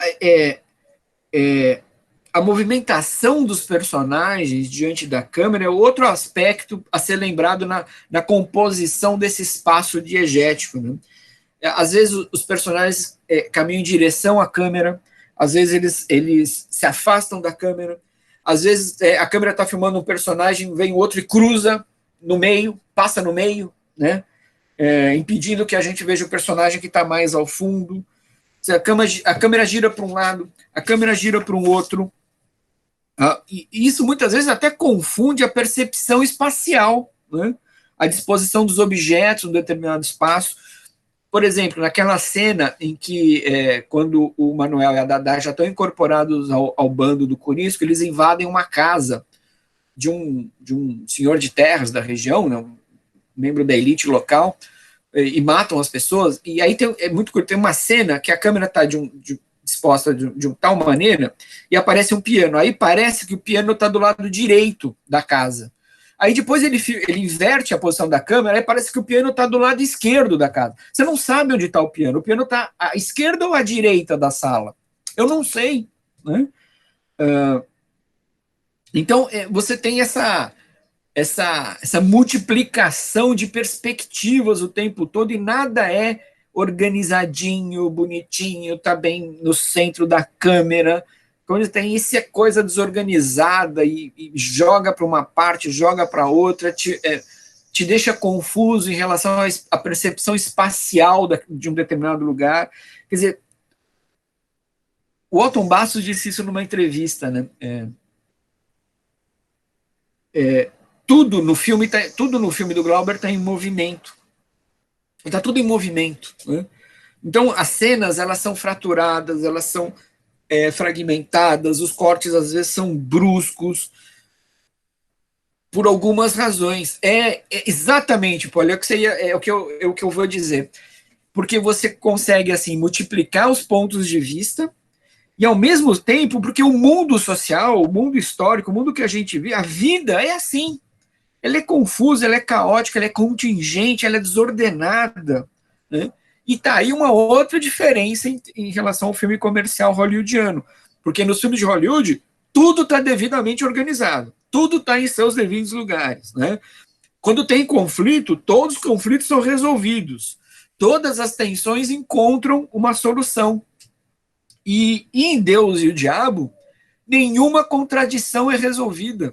a movimentação dos personagens diante da câmera é outro aspecto a ser lembrado na composição desse espaço diegético. Né? Às vezes os personagens caminham em direção à câmera, às vezes eles se afastam da câmera, às vezes a câmera está filmando um personagem, vem outro e cruza no meio, passa no meio, né? Impedindo que a gente veja o personagem que está mais ao fundo. A câmera gira para um lado, a câmera gira para um outro. E isso muitas vezes até confunde a percepção espacial, né? A disposição dos objetos em um determinado espaço. por exemplo, naquela cena em que, quando o Manuel e a Dadá já estão incorporados ao bando do Corisco, eles invadem uma casa de um senhor de terras da região, né, um membro da elite local, e matam as pessoas. E aí é muito curto, tem uma cena que a câmera está disposta de uma tal maneira e aparece um piano. Aí parece que o piano está do lado direito da casa. Aí depois ele inverte a posição da câmera e parece que o piano está do lado esquerdo da casa. Você não sabe onde está o piano. O piano está à esquerda ou à direita da sala? Eu não sei, né? Então, você tem essa multiplicação de perspectivas o tempo todo e nada é organizadinho, bonitinho, tá bem no centro da câmera. Quando tem isso, é coisa desorganizada e joga para uma parte, joga para outra, te deixa confuso em relação à percepção espacial de um determinado lugar. Quer dizer, o Otton Bastos disse isso numa entrevista, né? Tudo no filme do Glauber está em movimento. Está tudo em movimento. Né? Então, as cenas, elas são fraturadas, elas são fragmentadas, os cortes, às vezes, são bruscos, por algumas razões. Exatamente, Paulo, é o que eu vou dizer. Porque você consegue, assim, multiplicar os pontos de vista, e, ao mesmo tempo, porque o mundo social, o mundo histórico, o mundo que a gente vive, a vida é assim. Ela é confusa, ela é caótica, ela é contingente, ela é desordenada. Né? E tá aí uma outra diferença em relação ao filme comercial hollywoodiano. Porque nos filmes de Hollywood, tudo está devidamente organizado. Tudo está em seus devidos lugares. Né? Quando tem conflito, todos os conflitos são resolvidos. Todas as tensões encontram uma solução. E em Deus e o Diabo, nenhuma contradição é resolvida.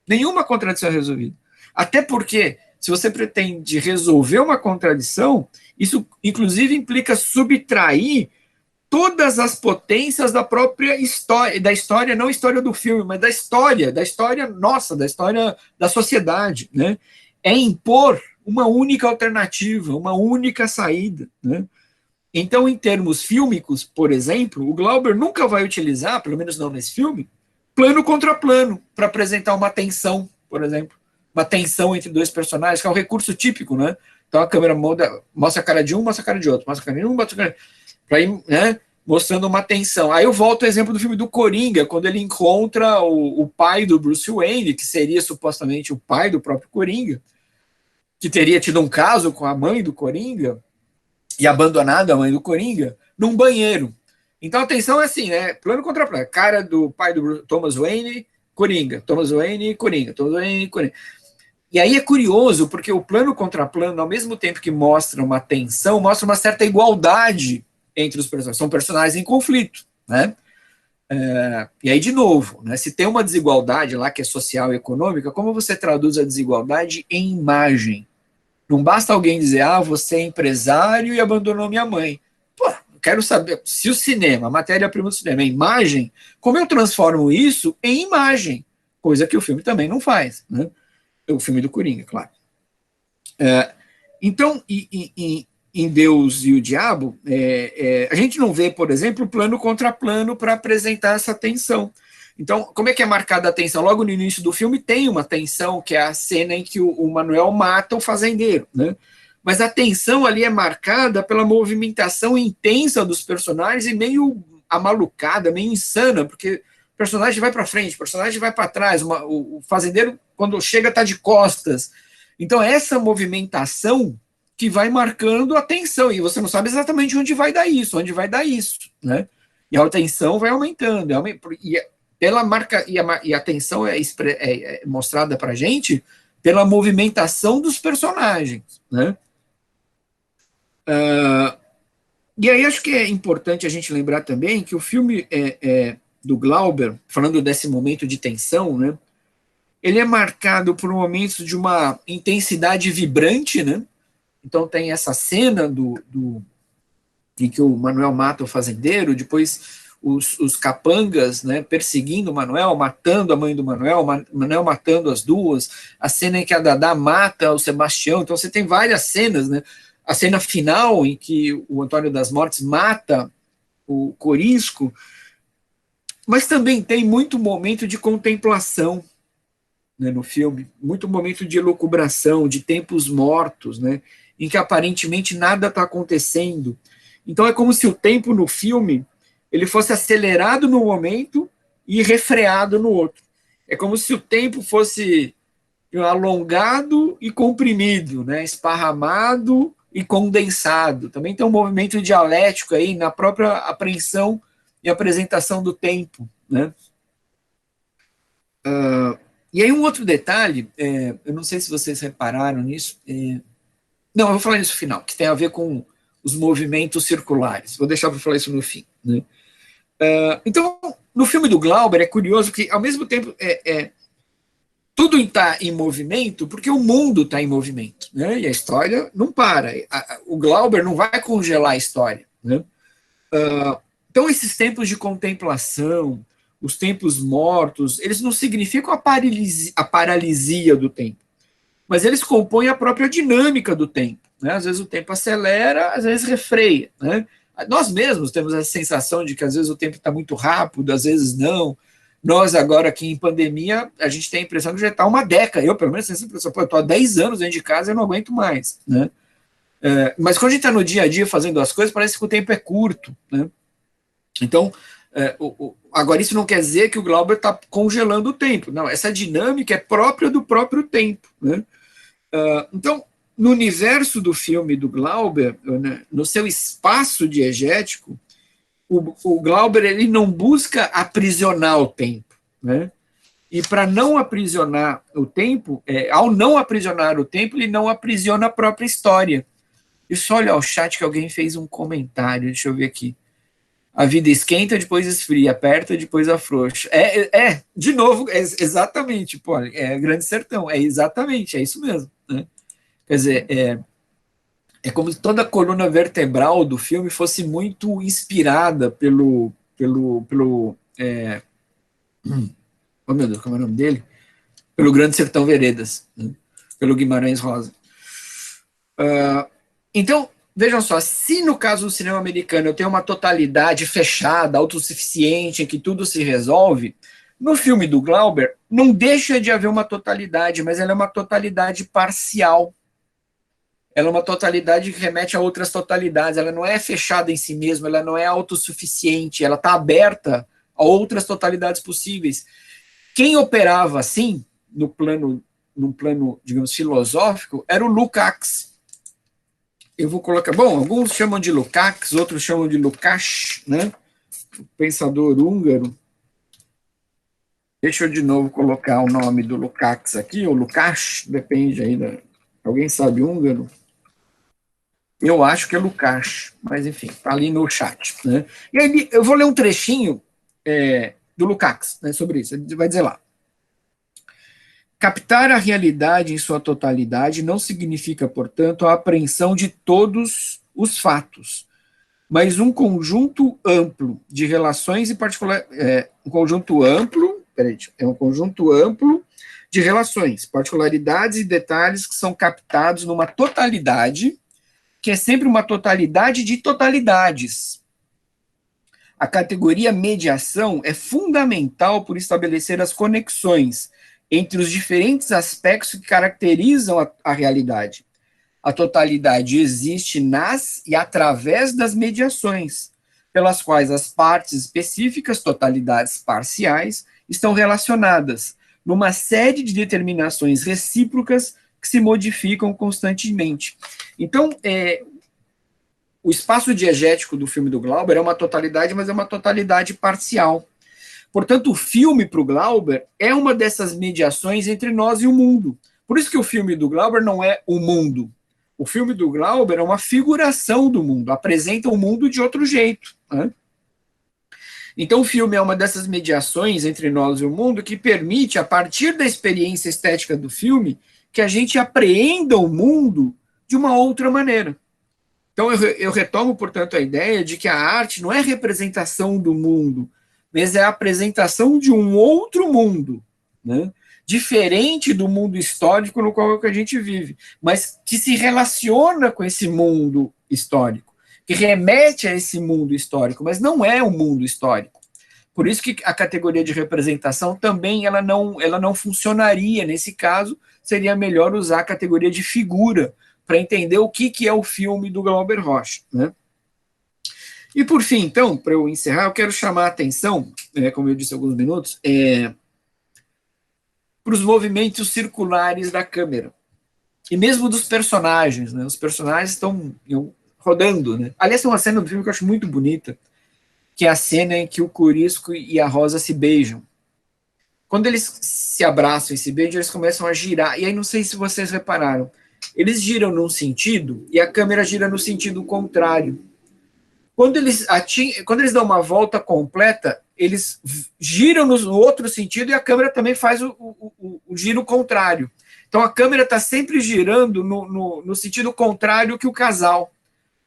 Nenhuma contradição é resolvida. Até porque, se você pretende resolver uma contradição, isso, inclusive, implica subtrair todas as potências da própria história, não história do filme, mas da história nossa, da história da sociedade. Né? É impor uma única alternativa, uma única saída. Né? Então, em termos fílmicos, por exemplo, o Glauber nunca vai utilizar, pelo menos não nesse filme, plano contra plano, para apresentar uma tensão, por exemplo. Uma tensão entre dois personagens, que é um recurso típico, né? Então a câmera mostra a cara de um, mostra a cara de outro, mostra a cara de um, mostra a cara de outro, para ir, né, mostrando uma tensão. Aí eu volto ao exemplo do filme do Coringa, quando ele encontra o pai do Bruce Wayne, que seria supostamente o pai do próprio Coringa, que teria tido um caso com a mãe do Coringa, e abandonado a mãe do Coringa, num banheiro. Então a tensão é assim, né? Plano contra plano. Cara do pai do Thomas Wayne, Coringa. Thomas Wayne, Coringa. Thomas Wayne, Coringa. E aí é curioso, porque o plano contra plano, ao mesmo tempo que mostra uma tensão, mostra uma certa igualdade entre os personagens. São personagens em conflito, né? E aí, de novo, né, se tem uma desigualdade lá que é social e econômica, como você traduz a desigualdade em imagem? Não basta alguém dizer, você é empresário e abandonou minha mãe. Pô, eu quero saber, se o cinema, a matéria-prima do cinema é imagem, como eu transformo isso em imagem? Coisa que o filme também não faz, né? O filme do Coringa, claro. Então, em Deus e o Diabo, a gente não vê, por exemplo, plano contra plano para apresentar essa tensão. Então, como é que é marcada a tensão? Logo no início do filme tem uma tensão, que é a cena em que o Manuel mata o fazendeiro, né? Mas a tensão ali é marcada pela movimentação intensa dos personagens e meio amalucada, meio insana, porque o personagem vai para frente, o personagem vai para trás, o fazendeiro, quando chega, está de costas. Então, essa movimentação que vai marcando a tensão, e você não sabe exatamente onde vai dar isso, né? E a tensão vai aumentando, pela marca, e a tensão é mostrada para a gente pela movimentação dos personagens, né? E aí acho que é importante a gente lembrar também que o filme do Glauber, falando desse momento de tensão, né, ele é marcado por momentos de uma intensidade vibrante, né? Então tem essa cena em que o Manuel mata o fazendeiro, depois os capangas, né, perseguindo o Manuel, matando a mãe do Manuel matando as duas, a cena em que a Dadá mata o Sebastião. Então você tem várias cenas, né? a cena final em que o Antônio das Mortes mata o Corisco, mas também tem muito momento de contemplação, né, no filme, muito momento de elucubração, de tempos mortos, né, em que aparentemente nada está acontecendo. Então é como se o tempo no filme ele fosse acelerado num momento e refreado no outro. É como se o tempo fosse alongado e comprimido, né, esparramado e condensado. Também tem um movimento dialético aí na própria apreensão e apresentação do tempo, né? E aí um outro detalhe, eu não sei se vocês repararam nisso, não, eu vou falar isso no final, que tem a ver com os movimentos circulares. Vou deixar para falar isso no fim, né? Então, no filme do Glauber é curioso que, ao mesmo tempo, tudo está em movimento, porque o mundo está em movimento, né? E a história não para. O Glauber não vai congelar a história, né? Então, esses tempos de contemplação, os tempos mortos, eles não significam a paralisia do tempo, mas eles compõem a própria dinâmica do tempo, né? Às vezes o tempo acelera, às vezes refreia, né? Nós mesmos temos essa sensação de que às vezes o tempo está muito rápido, às vezes não. Nós agora aqui em pandemia, a gente tem a impressão que já está uma década. Eu, pelo menos, tenho essa impressão. Pô, eu estou há 10 anos dentro de casa e eu não aguento mais, né? Mas quando a gente está no dia a dia fazendo as coisas, parece que o tempo é curto, né? Então, agora isso não quer dizer que o Glauber está congelando o tempo. Não, essa dinâmica é própria do próprio tempo, né? Então, no universo do filme do Glauber, né, no seu espaço diegético, o Glauber ele não busca aprisionar o tempo, né? E para não aprisionar o tempo, ao não aprisionar o tempo, ele não aprisiona a própria história. E só olha o chat que alguém fez um comentário, deixa eu ver aqui. A vida esquenta, depois esfria, aperta, depois afrouxa. De novo, exatamente, pô, Grande Sertão, exatamente, é isso mesmo, né? Quer dizer, é como se toda a coluna vertebral do filme fosse muito inspirada oh meu Deus, como é o nome dele? Pelo Grande Sertão Veredas, né? Pelo Guimarães Rosa. Então, vejam só, se no caso do cinema americano eu tenho uma totalidade fechada, autossuficiente, em que tudo se resolve, no filme do Glauber não deixa de haver uma totalidade, mas ela é uma totalidade parcial. Ela é uma totalidade que remete a outras totalidades, ela não é fechada em si mesma, ela não é autossuficiente, ela está aberta a outras totalidades possíveis. Quem operava assim, num plano, digamos, filosófico, era o Lukács. Eu vou colocar, bom, alguns chamam de Lukács, outros chamam de Lukács, né? O pensador húngaro. Deixa eu de novo colocar o nome do Lukács aqui, ou Lukács, depende aí alguém sabe húngaro? Eu acho que é Lukács, mas enfim, está ali no chat, né? E aí eu vou ler um trechinho do Lukács, né, sobre isso. Ele vai dizer lá: captar a realidade em sua totalidade não significa, portanto, a apreensão de todos os fatos, mas um conjunto amplo de relações e um conjunto amplo de relações, particularidades e detalhes que são captados numa totalidade, que é sempre uma totalidade de totalidades. A categoria mediação é fundamental por estabelecer as conexões entre os diferentes aspectos que caracterizam a realidade. A totalidade existe nas e através das mediações, pelas quais as partes específicas, totalidades parciais, estão relacionadas numa série de determinações recíprocas que se modificam constantemente. Então, o espaço diegético do filme do Glauber é uma totalidade, mas é uma totalidade parcial. Portanto, o filme para o Glauber é uma dessas mediações entre nós e o mundo. Por isso que o filme do Glauber não é o mundo. O filme do Glauber é uma figuração do mundo, apresenta o mundo de outro jeito, né? Então, o filme é uma dessas mediações entre nós e o mundo que permite, a partir da experiência estética do filme, que a gente apreenda o mundo de uma outra maneira. Então, eu retomo, portanto, a ideia de que a arte não é representação do mundo, mas é a apresentação de um outro mundo, né? diferente do mundo histórico no qual a gente vive, mas que se relaciona com esse mundo histórico, que remete a esse mundo histórico, mas não é o mundo histórico. Por isso que a categoria de representação também ela não funcionaria nesse caso, seria melhor usar a categoria de figura para entender o que é o filme do Glauber Rocha, né? E por fim, então, para eu encerrar, eu quero chamar a atenção, como eu disse há alguns minutos, para os movimentos circulares da câmera. E mesmo dos personagens, né? Os personagens estão rodando, né? Aliás, tem uma cena do filme que eu acho muito bonita, que é a cena em que o Corisco e a Rosa se beijam. Quando eles se abraçam e se beijam, eles começam a girar. E aí, não sei se vocês repararam, eles giram num sentido e a câmera gira no sentido contrário. Quando eles dão uma volta completa, eles giram no outro sentido e a câmera também faz o giro contrário. Então a câmera está sempre girando no sentido contrário que o casal.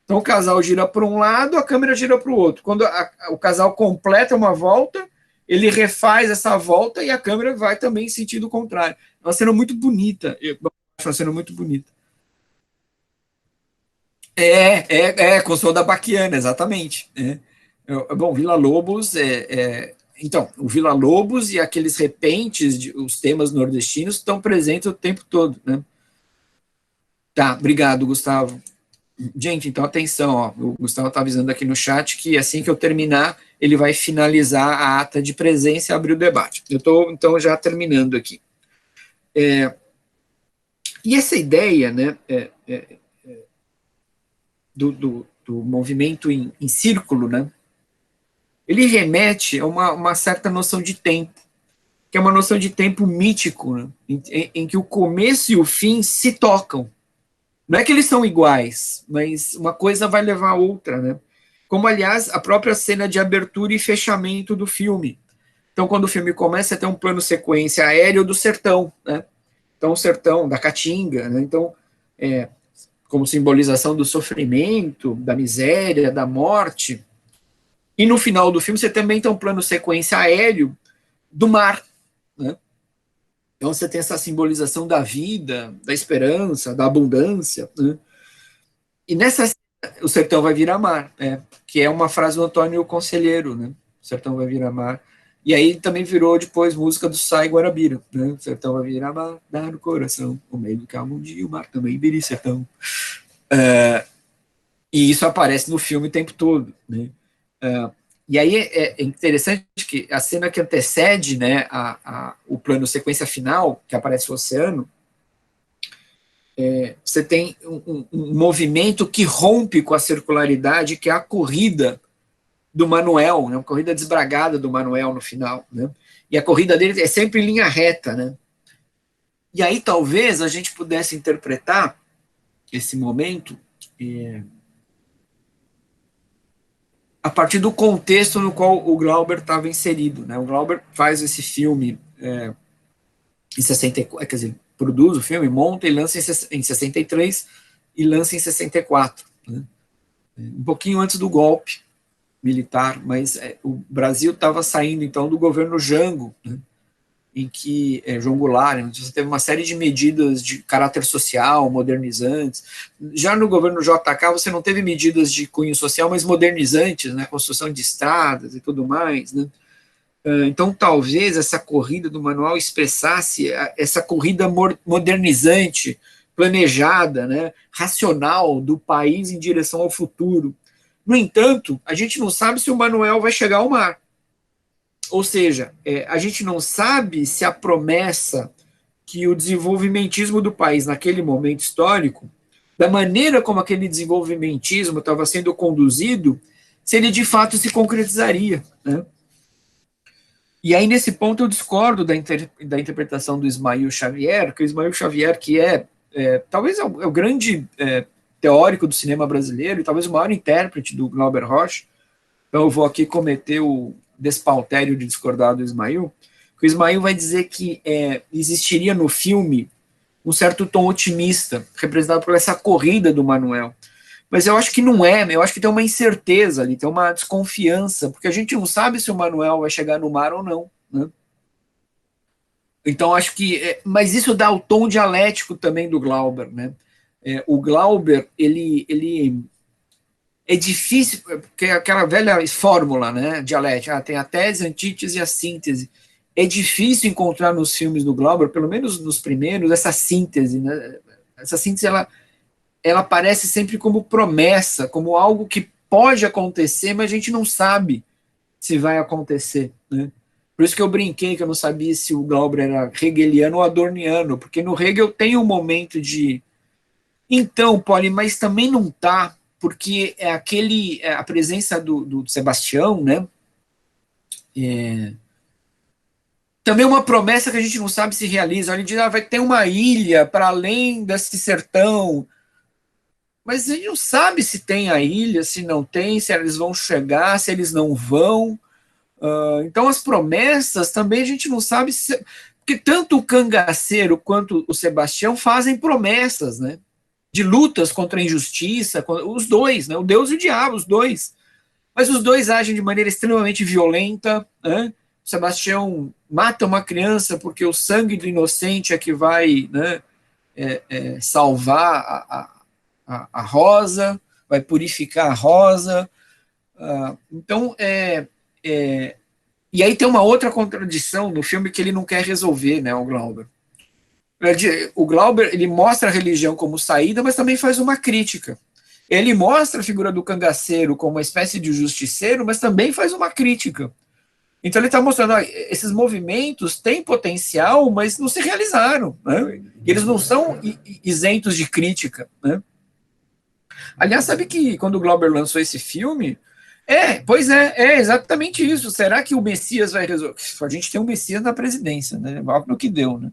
Então o casal gira para um lado, a câmera gira para o outro. Quando o casal completa uma volta, ele refaz essa volta e a câmera vai também em sentido contrário. É uma cena muito bonita. Eu acho uma cena muito bonita. Com o som da Baquiana, exatamente. Bom, Vila Lobos então, o Vila Lobos e aqueles repentes, os temas nordestinos estão presentes o tempo todo, né? Tá, obrigado, Gustavo. Gente, então atenção, ó, o Gustavo está avisando aqui no chat que assim que eu terminar, ele vai finalizar a ata de presença e abrir o debate. Eu estou, então, já terminando aqui. E essa ideia, né, do movimento em círculo, né, ele remete a uma certa noção de tempo, que é uma noção de tempo mítico, né, em que o começo e o fim se tocam. Não é que eles são iguais, mas uma coisa vai levar a outra, né? Como, aliás, a própria cena de abertura e fechamento do filme. Então, quando o filme começa, tem um plano sequência aéreo do sertão, né? Então, o sertão, da Caatinga, né? Então, como simbolização do sofrimento, da miséria, da morte. E no final do filme, você também tem um plano sequência aéreo do mar, né? Então você tem essa simbolização da vida, da esperança, da abundância, né? E nessa o sertão vai virar mar, que é uma frase do Antônio Conselheiro, né? O sertão vai virar mar. E aí também virou depois música do Sai Guarabira, né? O sertão vai virar mar, dá no coração, o meio do calmo um dia, o mar também vira sertão. E isso aparece no filme o tempo todo, né? E aí é interessante que a cena que antecede, né, o plano sequência final, que aparece o oceano, você tem um movimento que rompe com a circularidade, que é a corrida do Manuel, né, uma corrida desbragada do Manuel no final, né? E a corrida dele é sempre em linha reta, né? E aí talvez a gente pudesse interpretar esse momento a partir do contexto no qual o Glauber estava inserido, né? O Glauber faz esse filme em 64, quer dizer, produz o filme, monta e lança em 63 e lança em 64, né? Um pouquinho antes do golpe militar, mas o Brasil estava saindo então do governo Jango, né? Em que João Goulart, né? Você teve uma série de medidas de caráter social, modernizantes. Já no governo JK você não teve medidas de cunho social, mas modernizantes, né? Construção de estradas e tudo mais, né? Então talvez essa corrida do Manuel expressasse essa corrida modernizante, planejada, né? Racional do país em direção ao futuro. No entanto, a gente não sabe se o Manuel vai chegar ao mar. Ou seja, a gente não sabe se a promessa que o desenvolvimentismo do país naquele momento histórico, da maneira como aquele desenvolvimentismo estava sendo conduzido, se ele de fato se concretizaria, né? E aí, nesse ponto, eu discordo da interpretação do Ismael Xavier, que o Ismael Xavier, que talvez é o grande teórico do cinema brasileiro e talvez o maior intérprete do Glauber Rocha. Então eu vou aqui cometer o despautério de discordar do Ismael, que o Ismael vai dizer que existiria no filme um certo tom otimista, representado por essa corrida do Manuel. Mas eu acho que não eu acho que tem uma incerteza ali, tem uma desconfiança, porque a gente não sabe se o Manuel vai chegar no mar ou não, né? Então, acho que... mas isso dá o tom dialético também do Glauber, né? O Glauber, ele é difícil, porque é aquela velha fórmula, né, dialética, tem a tese, a antítese e a síntese. É difícil encontrar nos filmes do Glauber, pelo menos nos primeiros, essa síntese, né? Essa síntese, ela aparece sempre como promessa, como algo que pode acontecer, mas a gente não sabe se vai acontecer, né? Por isso que eu brinquei que eu não sabia se o Glauber era hegeliano ou adorniano, porque no Hegel tem um momento de então, Poli, mas também não tá, porque a presença do Sebastião, né? Também é uma promessa que a gente não sabe se realiza. Ele diz, vai ter uma ilha para além desse sertão, mas a gente não sabe se tem a ilha, se não tem, se eles vão chegar, se eles não vão. Então, as promessas também a gente não sabe se. Porque tanto o cangaceiro quanto o Sebastião fazem promessas, né? De lutas contra a injustiça, os dois, né? O Deus e o diabo, os dois. Mas os dois agem de maneira extremamente violenta, né? O Sebastião mata uma criança porque o sangue do inocente é que vai, né, salvar a Rosa, vai purificar a Rosa. Então, e aí tem uma outra contradição no filme que ele não quer resolver, né, o Glauber. O Glauber, ele mostra a religião como saída, mas também faz uma crítica. Ele mostra a figura do cangaceiro como uma espécie de justiceiro, mas também faz uma crítica. Então ele está mostrando, esses movimentos têm potencial, mas não se realizaram, né? Eles não são isentos de crítica, né? Aliás, sabe que quando o Glauber lançou esse filme, pois é exatamente isso. Será que o Messias vai resolver? A gente tem um Messias na presidência, né? Algo no que deu, né?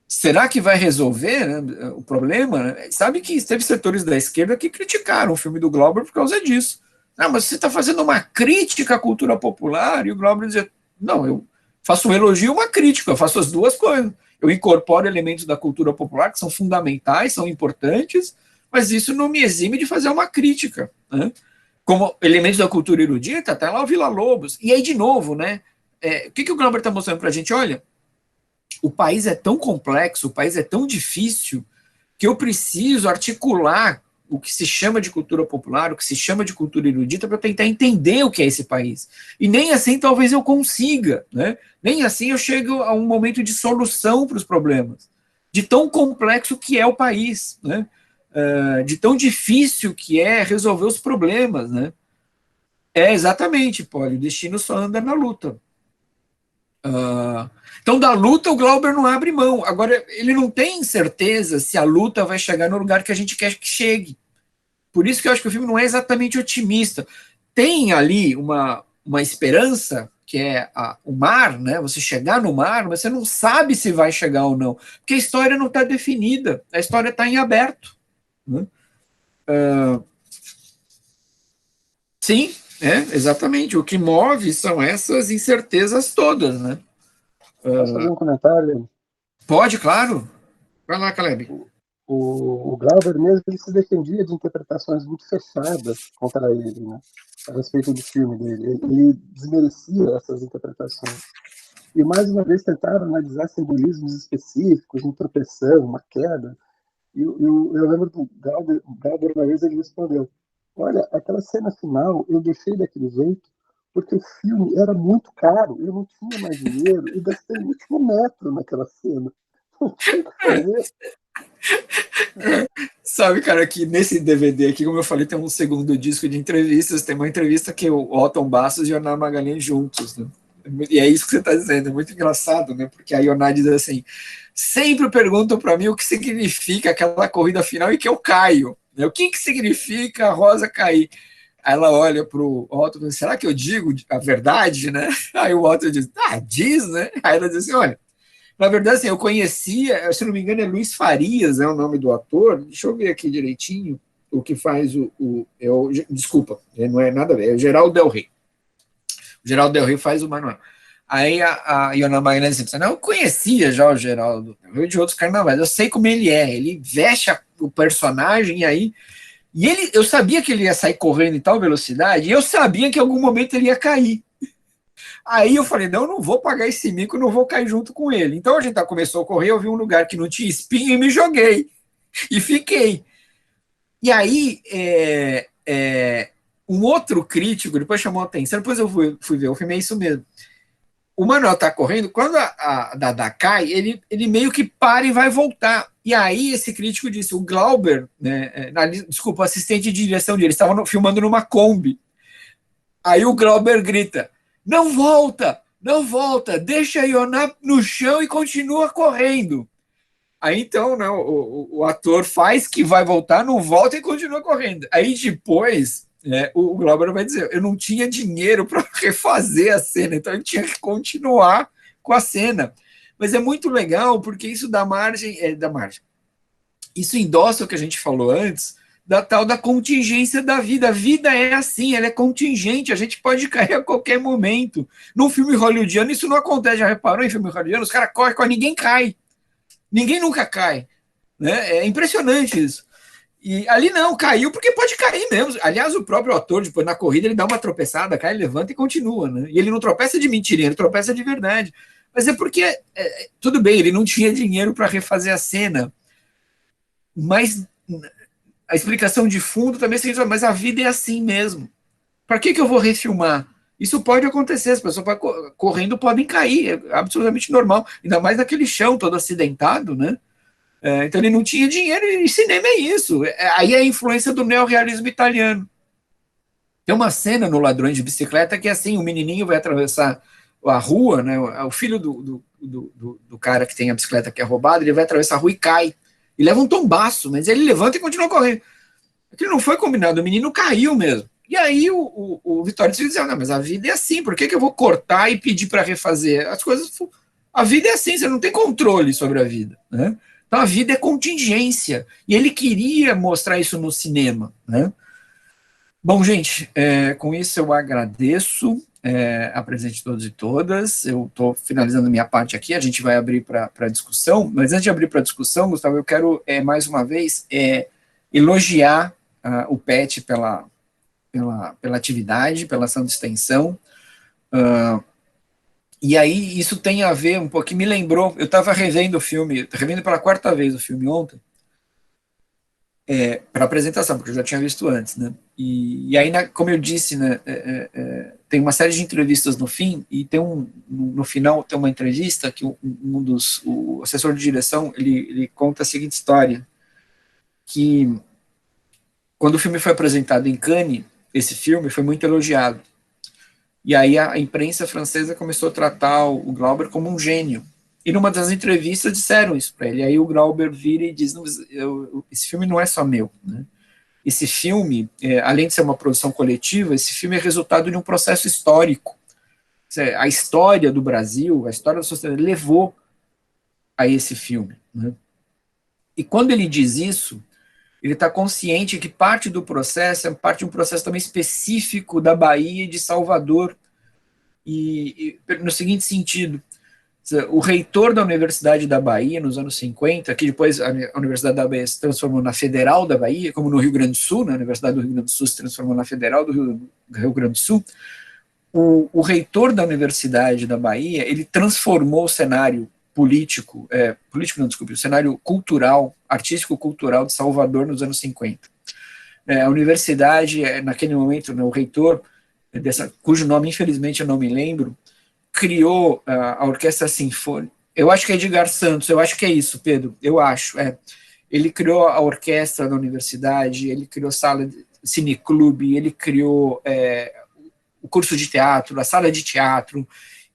Será que vai resolver, né, o problema? Né? Sabe que teve setores da esquerda que criticaram o filme do Glauber por causa disso. Mas você está fazendo uma crítica à cultura popular, e o Glauber dizia, não, eu faço um elogio e uma crítica, eu faço as duas coisas. Eu incorporo elementos da cultura popular que são fundamentais, são importantes, mas isso não me exime de fazer uma crítica, né? Como elementos da cultura erudita, até lá o Villa-Lobos. E aí, de novo, né, o que o Glauber está mostrando para a gente? Olha, o país é tão complexo, o país é tão difícil, que eu preciso articular o que se chama de cultura popular, o que se chama de cultura erudita, para tentar entender o que é esse país. E nem assim talvez eu consiga, né? Nem assim eu chego a um momento de solução para os problemas, de tão complexo que é o país, né? De tão difícil que é resolver os problemas, né? Exatamente, Poli, o destino só anda na luta. Então, da luta, o Glauber não abre mão. Agora, ele não tem certeza se a luta vai chegar no lugar que a gente quer que chegue. Por isso que eu acho que o filme não é exatamente otimista. Tem ali uma esperança, que é o mar, né? Você chegar no mar, mas você não sabe se vai chegar ou não. Porque a história não está definida. A história está em aberto. Né? Sim, exatamente. O que move são essas incertezas todas, né? Posso fazer um comentário? Pode, claro. Vai lá, Caleb. O Glauber mesmo, ele se defendia de interpretações muito fechadas contra ele, né, a respeito do filme dele. Ele desmerecia essas interpretações. E, mais uma vez, tentaram analisar simbolismos específicos, uma tropeção, uma queda. E eu lembro do Glauber, uma vez, ele respondeu, olha, aquela cena final eu deixei daquele jeito porque o filme era muito caro, eu não tinha mais dinheiro e gastei o último metro naquela cena. Não tinha o que fazer. Sabe, cara, que nesse DVD aqui, como eu falei, tem um segundo disco de entrevistas, tem uma entrevista que o Otton Bastos e o Ioná Magalhães juntos, né? E é isso que você está dizendo, é muito engraçado, né? Porque a Ioná diz assim, sempre perguntam para mim o que significa aquela corrida final e que eu caio, né? O que significa a Rosa cair? Aí ela olha para o Otton e diz, será que eu digo a verdade, né? Aí o Otton diz, diz, né? Aí ela diz assim, olha, na verdade, assim, eu conhecia, se não me engano, é Luiz Farias, é o nome do ator. Deixa eu ver aqui direitinho o que faz desculpa, não é nada a ver, é o Geraldo Del Rey. O Geraldo Del Rey faz o Manuel. Aí a Ioana Magalhães disse, não, eu conhecia já o Geraldo Del Rey de outros carnavais, eu sei como ele é, ele veste o personagem e aí... eu sabia que ele ia sair correndo em tal velocidade, e eu sabia que em algum momento ele ia cair. Aí eu falei, não vou pagar esse mico, não vou cair junto com ele. Então a gente começou a correr, eu vi um lugar que não tinha espinho e me joguei. E fiquei. E aí, um outro crítico depois chamou a atenção, depois eu fui ver, o filme é isso mesmo. O Manuel tá correndo, quando a Dada cai, ele meio que para e vai voltar. E aí esse crítico disse, o Glauber, né, desculpa, o assistente de direção dele, estavam filmando numa Kombi. Aí o Glauber grita, não volta, deixa Ioná no chão e continua correndo. Aí então, né, o ator faz que vai voltar, não volta e continua correndo. Aí depois, o Glauber vai dizer, eu não tinha dinheiro para refazer a cena, então ele tinha que continuar com a cena. Mas é muito legal porque isso dá margem. Isso endossa o que a gente falou antes, da tal da contingência da vida. A vida é assim, ela é contingente, a gente pode cair a qualquer momento. Num filme hollywoodiano, isso não acontece, já reparou em filme hollywoodiano? Os caras correm, ninguém cai. Ninguém nunca cai. Né? É impressionante isso. E ali não, caiu porque pode cair mesmo. Aliás, o próprio ator, depois na corrida, ele dá uma tropeçada, cai, levanta e continua. Né? E ele não tropeça de mentirinha, ele tropeça de verdade. Mas é porque, tudo bem, ele não tinha dinheiro para refazer a cena. Mas a explicação de fundo também seria, mas a vida é assim mesmo. Para que eu vou refilmar? Isso pode acontecer, as pessoas correndo podem cair, é absolutamente normal, ainda mais naquele chão todo acidentado, né? Então ele não tinha dinheiro, e cinema é isso. Aí é a influência do neorrealismo italiano. Tem uma cena no Ladrões de Bicicleta que é assim, o menininho vai atravessar a rua, né? O filho do cara que tem a bicicleta que é roubada, ele vai atravessar a rua e cai. E leva um tombaço, mas ele levanta e continua correndo. Aquilo não foi combinado, o menino caiu mesmo. E aí o Vitório disse, não, mas a vida é assim, por que eu vou cortar e pedir para refazer? As coisas, a vida é assim, você não tem controle sobre a vida, né? Então a vida é contingência, e ele queria mostrar isso no cinema, né? Bom, gente, com isso eu agradeço a presença de todos e todas, eu estou finalizando minha parte aqui, a gente vai abrir para discussão, mas antes de abrir para discussão, Gustavo, eu quero mais uma vez elogiar o PET pela atividade, pela ação de extensão, e aí isso tem a ver um pouco, me lembrou, eu estava revendo o filme, revendo pela quarta vez o filme ontem, para apresentação, porque eu já tinha visto antes, né, e aí, como eu disse, né, tem uma série de entrevistas no fim, e no final tem uma entrevista que o assessor de direção, ele conta a seguinte história, que quando o filme foi apresentado em Cannes, esse filme foi muito elogiado. E aí a imprensa francesa começou a tratar o Glauber como um gênio. E numa das entrevistas disseram isso para ele. Aí o Glauber vira e diz, esse filme não é só meu. Né? Esse filme, além de ser uma produção coletiva, esse filme é resultado de um processo histórico. A história do Brasil, a história da sociedade levou a esse filme. Né? E quando ele diz isso, ele está consciente que parte do processo é parte de um processo também específico da Bahia e de Salvador, e no seguinte sentido, o reitor da Universidade da Bahia, nos anos 50, que depois a Universidade da Bahia se transformou na Federal da Bahia, como no Rio Grande do Sul, né, a Universidade do Rio Grande do Sul se transformou na Federal do Rio Grande do Sul, o reitor da Universidade da Bahia, ele transformou o cenário político não, desculpe, o cenário cultural, artístico-cultural de Salvador nos anos 50. A universidade, naquele momento, né, o reitor, cujo nome, infelizmente, eu não me lembro, criou a Orquestra Sinfônica, eu acho que é Edgar Santos, eu acho que é isso, Pedro, eu acho, ele criou a orquestra da universidade, ele criou sala de cineclube, ele criou o curso de teatro, a sala de teatro,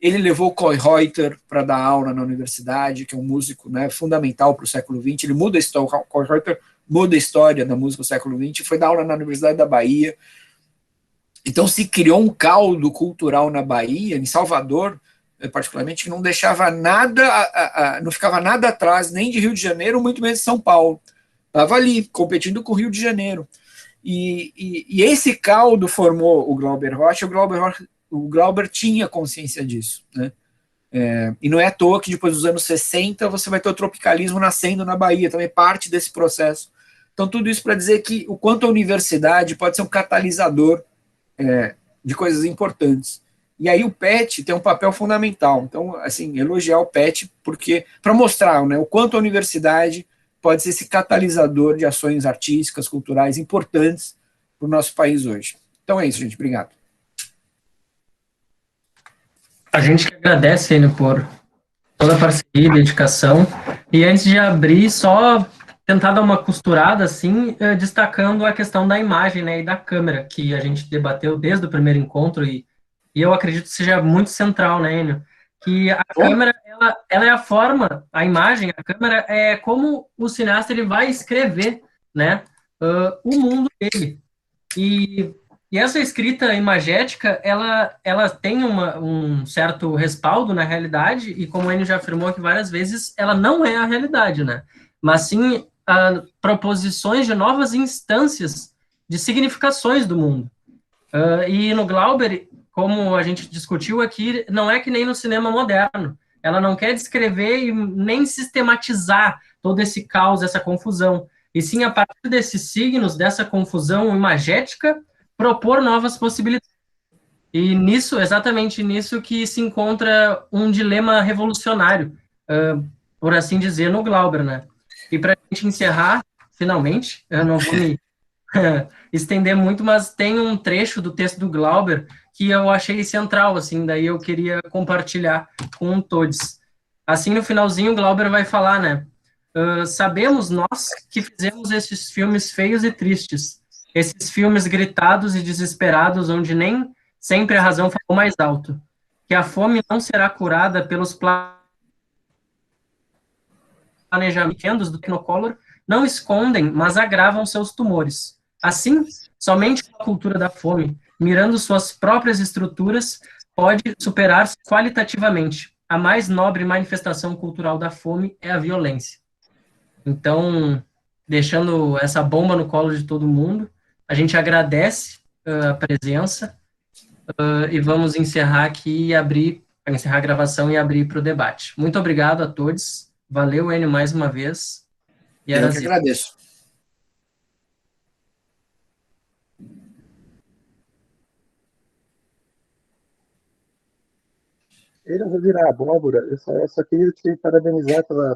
ele levou o Kohlreuter para dar aula na universidade, que é um músico, né, fundamental para o século XX, ele muda a história, o Kohlreuter muda a história da música do século XX, foi dar aula na Universidade da Bahia. Então se criou um caldo cultural na Bahia, em Salvador, particularmente, que não deixava nada, não ficava nada atrás, nem de Rio de Janeiro, muito menos de São Paulo. Estava ali, competindo com o Rio de Janeiro. E esse caldo formou o Glauber Rocha, o Glauber tinha consciência disso, né? E não é à toa que depois dos anos 60 você vai ter o tropicalismo nascendo na Bahia, também parte desse processo. Então tudo isso para dizer que o quanto a universidade pode ser um catalisador de coisas importantes. E aí o PET tem um papel fundamental. Então, assim, elogiar o PET porque para mostrar, né, o quanto a universidade pode ser esse catalisador de ações artísticas, culturais importantes para o nosso país hoje. Então é isso, gente. Obrigado. A gente que agradece, Enio, por toda a parceria e dedicação. E antes de abrir, só tentar dar uma costurada, assim, destacando a questão da imagem, né, e da câmera, que a gente debateu desde o primeiro encontro, e eu acredito que seja muito central, né, Enio? Que a câmera, ela é a forma, a imagem, a câmera é como o cineasta ele vai escrever, né, o mundo dele. E essa escrita imagética, ela tem um certo respaldo na realidade, e como o Enio já afirmou aqui várias vezes, ela não é a realidade, né? Mas sim proposições de novas instâncias de significações do mundo. E no Glauber, como a gente discutiu aqui, não é que nem no cinema moderno. Ela não quer descrever e nem sistematizar todo esse caos, essa confusão. E sim, a partir desses signos, dessa confusão imagética, propor novas possibilidades. E nisso, exatamente nisso que se encontra um dilema revolucionário, por assim dizer, no Glauber, né? E para a gente encerrar, finalmente, eu não vou me estender muito, mas tem um trecho do texto do Glauber que eu achei central, assim, daí eu queria compartilhar com todos. Assim, no finalzinho, o Glauber vai falar, né? Sabemos nós que fizemos esses filmes feios e tristes, esses filmes gritados e desesperados, onde nem sempre a razão falou mais alto, que a fome não será curada pelos planejamentos do Technicolor não escondem, mas agravam seus tumores. Assim, somente a cultura da fome, mirando suas próprias estruturas, pode superar-se qualitativamente. A mais nobre manifestação cultural da fome é a violência. Então, deixando essa bomba no colo de todo mundo, a gente agradece a presença e vamos encerrar aqui e abrir, encerrar a gravação e abrir para o debate. Muito obrigado a todos. Valeu, Enio, mais uma vez. E Eu que agradeço. Ele vai virar abóbora. Eu só queria te parabenizar pela